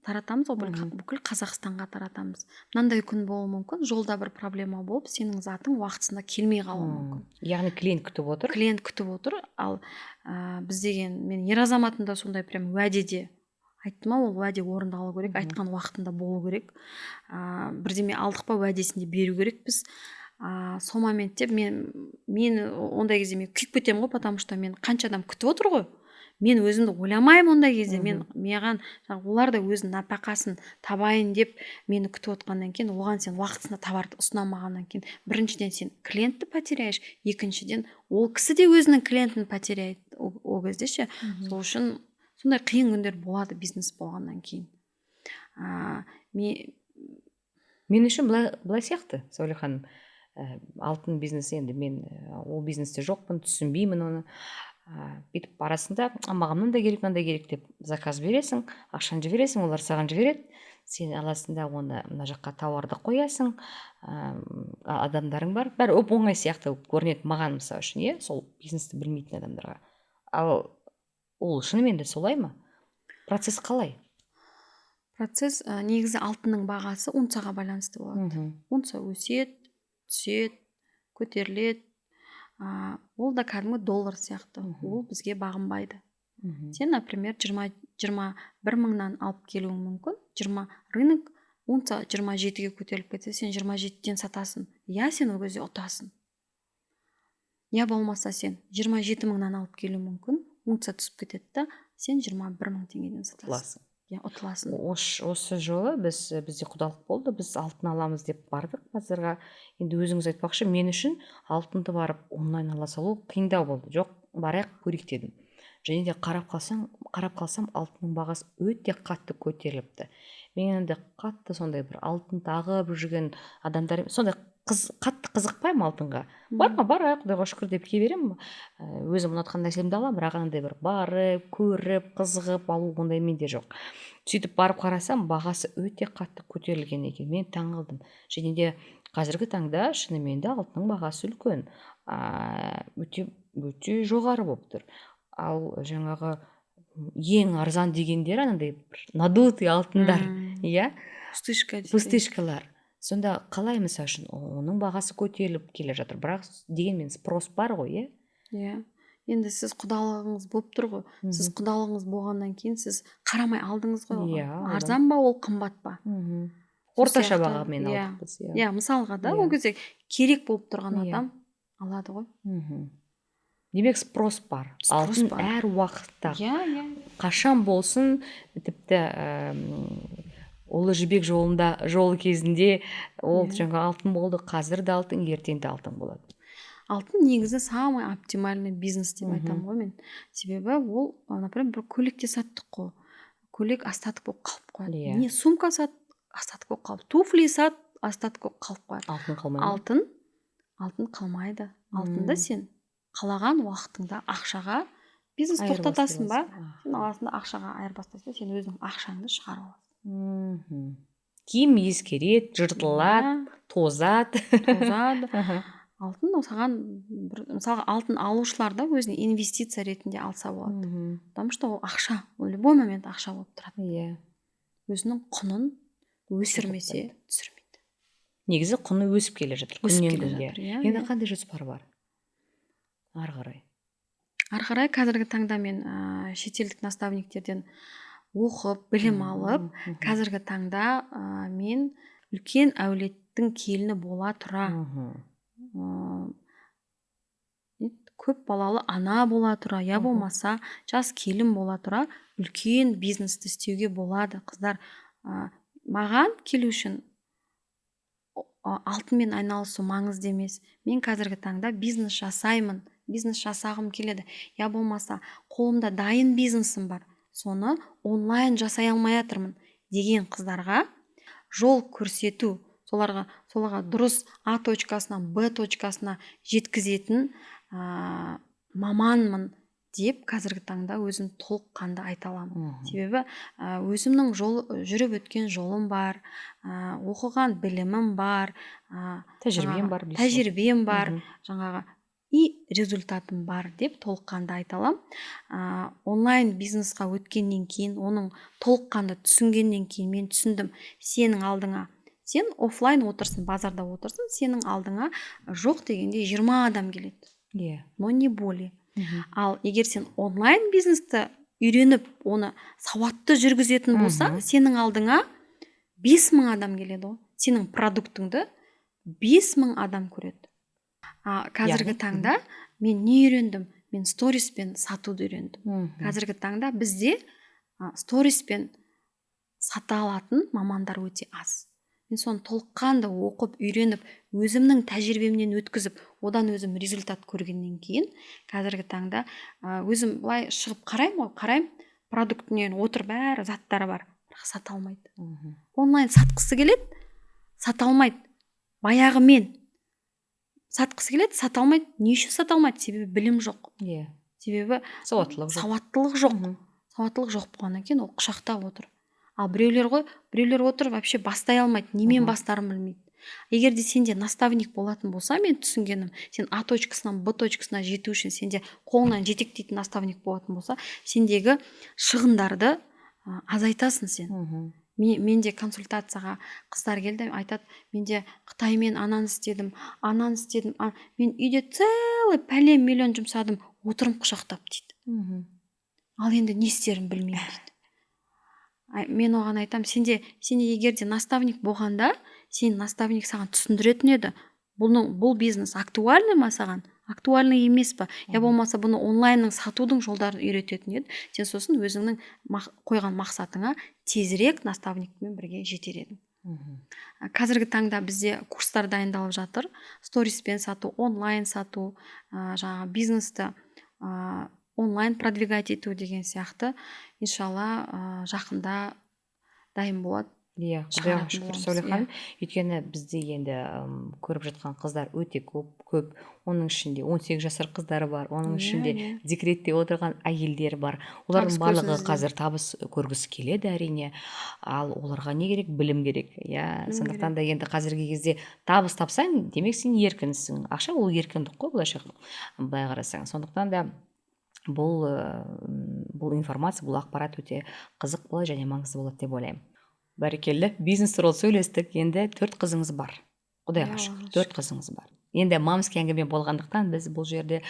Speaker 1: таратамыз ғой, бүкіл Қазақстанға таратамыз. Мынандай күн болуы мүмкін, жолда бір проблема болып, сенің затың уақытысында келмей қалуы мүмкін.
Speaker 2: Яғни клиент күтіп отыр.
Speaker 1: Клиент күтіп отыр, ал біз деген, мен ер азаматында сондай прям уәдеде айттым, ол уәде орындалу керек, айтқан уақытында болу керек. Бірдеме алдық па, уәдесінде беру керек біз. Сол моментте мен ондай кезде мен күйіп кетемін ғой, потому что мен қанша адам күтіп отыр ғой. Мен өзімді ойламаймын ондай кезде. Маған олар да өзінің нәпақасын табайын деп мені күтіп отқаннан кейін, оған сен уақытысында товарды ұсынамағаннан кейін, біріншіден сен клиентті потеряешь, екіншіден ол кісі де өзінің клиентін потеряет ол кезде ше. Сол үшін сондай қиын күндер болады бизнес болғаннан кейін.
Speaker 2: Мен үшін былай сияқты, Сәуле ханым, алтын бизнесі, енді мен ол бизнесте жоқпын, түсінбеймін оны. Бүйтіп барасында, маған мынандай керек, мынандай керек деп заказ бересің, ақшаны жібересің, олар саған жібереді, сен аласында оны мына жаққа тауарды қоясың, адамдарың бар, бәрі оп оңай сияқты көрінеді маған, мысалы үшін, иә, сол бизнесті білмейтін адамдарға. Ал ол шынымен де солай ма? Процесс қалай?
Speaker 1: Процесс негізі алтынның бағасы унцияға байланысты болады. Унция өседі, түседі, көтеріледі. Ол да кәдімгі доллар сияқты. Ол бізге бағынбайды. Сен, например, 21 мыңнан алып келуің мүмкін. Рынок унция 27-ге көтеріліп кетсе, сен 27-ден сатасың. Я сен ол кезде ұтасың. Я болмаса сен 27 мыңнан алып келуің мүмкін. Унция түсіп кетеді да, сен 21 мың теңгеден сатасың. Ұтыласың.
Speaker 2: Осы жолы бізде құдалық болды, біз алтын аламыз деп бардық базарға. Енді өзіңіз айтпақшы, мен үшін алтынды барып онлайн ала салу қиындау болды. Жоқ, барайық көрейік дедім. Және де қарап қалсам алтынның бағасы өте қатты көтеріліпті. Мен енді қатты сондай бір алтын тағып жүрген адамдар, сондай қатты қызықпаймын алтынға. Барма, барайық, құдайға шүкір деп кие беремін. Өзім ұнатқан нәрсемді аламын, бірақ андай бір барып, көріп, қызығып алу ондай менде жоқ. Сөйтіп барып қарасам, бағасы өте қатты көтерілген екен. Мен таңғалдым. Және де қазіргі таңда шынымен де алтынның бағасы үлкен. Өте жоғары болып тұр. Ал жаңағы ең арзан дегендер анандай надутый алтындар, иә? Пустышкалар. Сонда қалай, мысалы үшін, оның бағасы көтеріліп келе жатыр, бірақ дегенмен спрос бар ғой,
Speaker 1: иә? Енді сіз құдалығыңыз болып тұр ғой. Сіз құдалығыңыз болғаннан кейін сіз қарамай алдыңыз ғой. Арзан ба, ол қымбат па?
Speaker 2: Орташа бағамен алдық біз.
Speaker 1: Иә, мысалға да, ол кезде керек болып тұрған адам алады ғой.
Speaker 2: Демек спрос бар. Алтын әр уақытта. Қашан болсын, тіпті Ұлы жібек жолы кезінде ол жаңа алтын болды, қазір де алтын, ертең де алтын болады.
Speaker 1: Алтын негізі самый оптимальный бизнес деп айтамын ғой мен. Себебі ол, например, бір көйлекте саттық қой. Көйлек остаток болып қалып қояды. Не сумка сат, остаток болып қалып. Туфли сат, остаток болып қалып қояды.
Speaker 2: Алтын қалмайды.
Speaker 1: Алтын қалмайды. Алтынды сен қалаған уақытыңда ақшаға бизнес тоқтатасың ба? Сен аласында ақшаға айырбастайсың, сен өзің ақшаңды шығарып аласың.
Speaker 2: Киім ескереді, жыртылады, тозады.
Speaker 1: Алтын саған, мысалға алтын алушылар да өзіне инвестиция ретінде алса болады. Потому что ол ақша, ол любой момент ақша болып тұрады. Өзінің құнын өсірмесе түсірмейді.
Speaker 2: Негізі құны өсіп келе жатыр. Енді қандай жоспар бар? Ары қарай.
Speaker 1: Ары қарай қазіргі таңда мен шетелдік наставниктерден оқып, білім алып, қазіргі таңда мен үлкен әулеттің келіні бола тұра, көп балалы ана бола тұра, я болмаса жас келін бола тұра, үлкен бизнесті істеуге болады. Қыздар, маған келу үшін алтынмен айналысу маңызды емес. Мен қазіргі таңда бизнес жасаймын, бизнес жасағым келеді. Я болмаса қолымда дайын бизнесім бар, соны онлайн жасай алмай жатырмын деген қыздарға жол көрсету, соларға дұрыс А точкасынан Б точкасына жеткізетін маманмын деп қазіргі таңда өзім толыққанды айта аламын. Себебі өзімнің жүріп өткен жолым бар, оқыған білімім бар, тәжірибем бар, жаңағы и результатым бар деп толыққанды айта аламын. Онлайн бизнесқа өткеннен кейін, оның толыққанды түсінгеннен кейін мен түсіндім, сенің алдыңа, сен офлайн отырсың, базарда отырсың, сенің алдыңа жоқ дегенде 20 адам келеді, но не более. Ал егер сен онлайн бизнесті үйреніп, оны сауатты жүргізетін болсаң, сенің алдыңа 5000 адам келеді. Сенің продуктыңды 5000 адам көреді. Қазіргі таңда мен не үйрендім? Мен сториспен сатуды үйрендім. Қазіргі таңда бізде сториспен сата алатын мамандар өте аз. Мен соны толыққанды оқып, үйреніп, өзімнің тәжірибемнен өткізіп, одан өзім результат көргеннен кейін, қазіргі таңда өзім былай шығып қараймын, продуктінен отыр, бәрі заттары бар, бірақ сата алмайды. Онлайн сатқысы келеді, сата алмайды. Баяғы мен сатқысы келеді, сата алмайды. Не үшін сата алмайды? Себебі білім жоқ. Себебі сауаттылық жоқ. Сауаттылық жоқ болғаннан кейін ол құшақтап отыр. Ал біреулер отыр, вообще бастай алмайды, немен бастарын білмейді. Егер де сенде наставник болатын болса, мен түсінгенім, сен А точкасынан Б точкасына жету үшін сенде қолынан жетектейтін наставник болатын болса, сендегі шығындарды азайтасың сен. Менде консультацияға қыздар келді, айтады, менде Қытаймен ананы істедім, мен үйде целый пәлен миллион жұмсадым, отырым құшақтап дейді. Ал енді не істерін білмеймін дейді. Мен оған айтам, сенде егер де наставник болғанда, сен наставник саған түсіндіретін еді, бұл бизнес актуальны ма саған? Актуальны емес па? Я болмаса бұны онлайнның сатудың жолдарын үйрететін еді. Сен сосын өзіңнің қойған мақсатыңа тезірек наставникпен бірге жетер едің. Қазіргі таңда бізде курстар дайындалып жатыр. Сториспен сату, онлайн сату, жаңағы бизнесті онлайн продвигать ету деген сияқты, иншалла жақында дайын болады.
Speaker 2: Құдайға шүкір, Сәуле ханым. Өйткені бізде енді көріп жатқан қыздар өте көп. Оның ішінде 18 жасар қыздары бар, оның ішінде декретте отырған әйелдер бар. Олардың барлығы қазір табыс көргісі келеді әрине. Ал оларға не керек? Білім керек. Сондықтан да енді қазіргі кезде табыс тапсаң, демек сен еркінсің. Ақша ол еркіндік қой, былай қарасаң. Сондықтан да бұл информация, бұл ақпарат өте қызық болады және маңызды болады деп ойлаймын. Бәрекелді, бизнес туралы сөйлестік. Енді 4 қызыңыз бар. Құдайға шүкір, 4 қызыңыз бар. Енді мамский әңгіме болғандықтан біз бұл жерде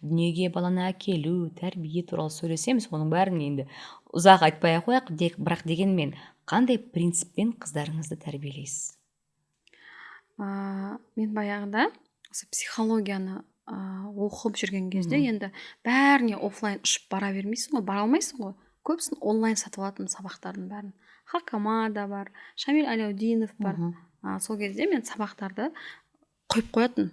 Speaker 2: дүниеге баланы әкелу, тәрбие туралы сөйлесеміз. Оның бәрін енді ұзақ айтпай ақ қояйық, бірақ дегенмен қандай принциппен қыздарыңызды тәрбиелейсіз?
Speaker 1: Мен баяғыда психологияны оқып жүрген кезде енді бәріне офлайн ұшып бара бермейсің ғой, бара алмайсың ғой. Көбісін онлайн сатып алатын сабақтардың бәрін. Хакама да бар, Шамиль Аляудинов бар. Сол кезде мен сабақтарды қойып қоятын.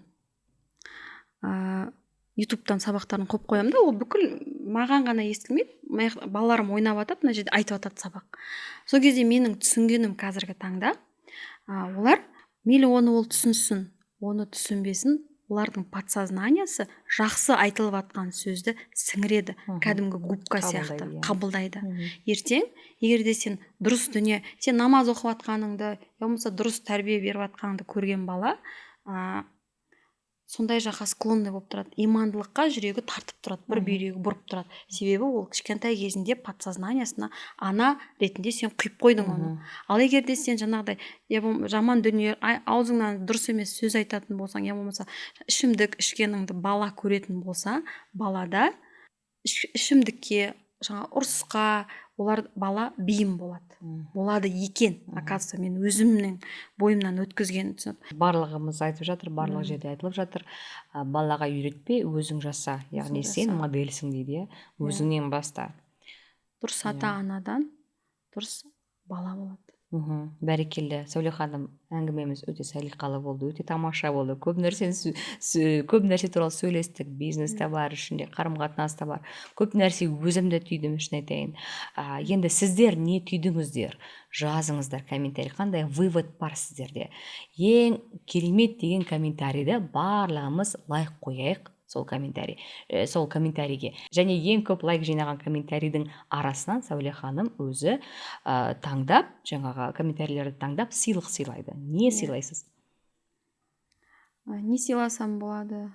Speaker 1: Ютубтан сабақтарын қойып қоямын да, ол бүкіл маған ғана естілмейді. Балаларым ойнап атады, мына жерде айтып атады сабақ. Сол кезде менің түсінгенім қазіргі таңда, олар мейлі оны ол түсінсін, оны түсінбесін, олардың подсознаниясы жақсы айтылып атқан сөзді сіңіреді, кәдімгі губка сияқты қабылдайды. Ертең, егер де сен дұрыс дүние, сен намаз оқып атқаныңды, болмаса дұрыс тәрбие беріп атқаныңды көрген бала, сондай жаққа склонный болып тұрады. Имандылыққа жүрегі тартып тұрады, бір бүйрегі бұрып тұрады. Себебі ол кішкентай кезінде подсознаниясына ана ретінде сен құйып қойдың оны. Ал егер де сен жаңағыдай жаман дүние, аузыңнан дұрыс емес сөз айтатын болсаң, я болмаса ішімдік ішкеніңді бала көретін болса, балада ішімдікке, ұрысқа бала бейім болады екен. Оказывается, мен өзімнің бойымнан өткізген.
Speaker 2: Барлығымыз айтып жатыр, барлық жерде айтылып жатыр. Балаға үйретпе, өзің жаса. Яғни сен модельсің дейді, өзіңнен баста.
Speaker 1: Дұрыс ата анадан дұрыс бала болады.
Speaker 2: Бәрекелді. Сәуле ханым, әңгімеміз өте салиқалы болды, өте тамаша болды. Көп нәрсе туралы сөйлестік, бизнесте бар, ішінде қарым-қатынаста бар. Көп нәрсе өзімді түйдім, шын айтайын. Енді сіздер не түйдіңіздер? Жазыңыздар комментарий, қандай вывод бар сіздерде. Ең керемет деген комментарийді барлығымыз лайк қояйық сол комментарийге. Және ең көп лайк жинаған комментарийдің арасынан Сәуле ханым өзі таңдап, жаңағы комментарийлерді таңдап сыйлық сыйлайды. Не сыйлайсыз?
Speaker 1: Не сыйласам болады?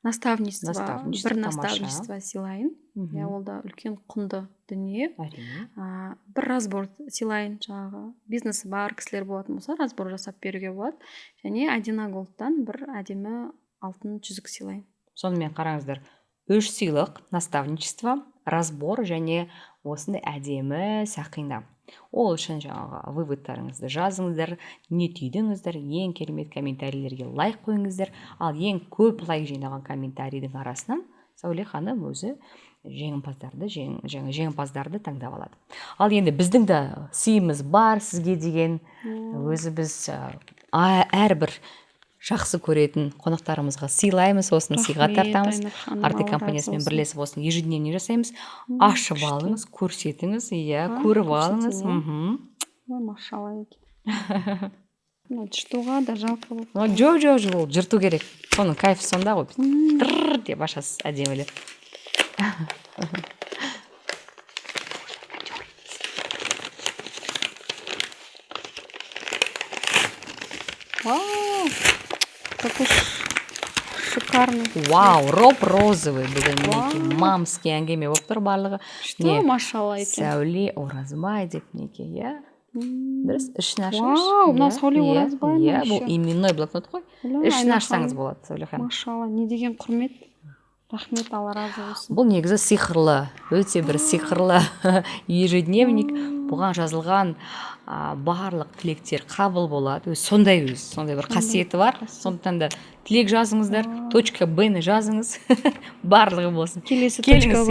Speaker 1: Наставничество, бір наставничество сыйлайын. Ол да үлкен құнды дүние. Бір разбор сыйлайын, жаңағы бизнесі бар кісілер болатын болса, разбор жасап беруге болады. Және Адина Голдтан бір әдемі алтын жүзік сыйлайын.
Speaker 2: Сонымен қараңыздар, 3 сыйлық: наставничество, разбор және осындай әдемі сақина. Ол үшін жаңағы выводтарыңызды жазыңыздар, не түйдіңіздер, ең керемет комментарийлерге лайк қойыңыздар. Ал ең көп лайк жинаған комментарийдің арасынан Сәуле ханым өзі жеңімпаздарды таңдап алады. Ал енді біздің де сыйымыз бар сізге деген. Өзі біз әрбір жақсы көретін қонақтарымызға сыйлаймыз, осыны сыйға тартамыз. Артек компаниясымен бірлесіп осыны ежедневный жасаймыз. Ашып алыңыз, көрсетіңіз, көріп алыңыз.
Speaker 1: Машалла екен. Жыртуға да жалко болып.
Speaker 2: Жоқ, ол жырту керек. Соның кайфы сонда ғой. Тырр деп ашасыз әдемілеп.
Speaker 1: Вау, какой шикарный.
Speaker 2: Вау, роб розовый бүгін мінекей мамский әңгіме болып тұр барлығы.
Speaker 1: Что машалла екен.
Speaker 2: Сәуле Оразбай деп мінекей, дұрыс, ішін ашыңыз.
Speaker 1: Вау, мынау Сәуле Оразбай ма?
Speaker 2: Бұл именной блокнот қой. Ішін ашсаңыз болады, Сәуле ханым.
Speaker 1: Машалла, не деген құрмет. Рахмет, Алла разы болсын.
Speaker 2: Бұл негізі сиқырлы, өте бір сиқырлы ежедневник. Бұған жазылған барлық тілектер қабыл болады. Сондай бір қасиеті бар. Сондықтан да тілек жазыңыздар, .b-ні жазыңыз, барлығы болсын.
Speaker 1: Келесі точка.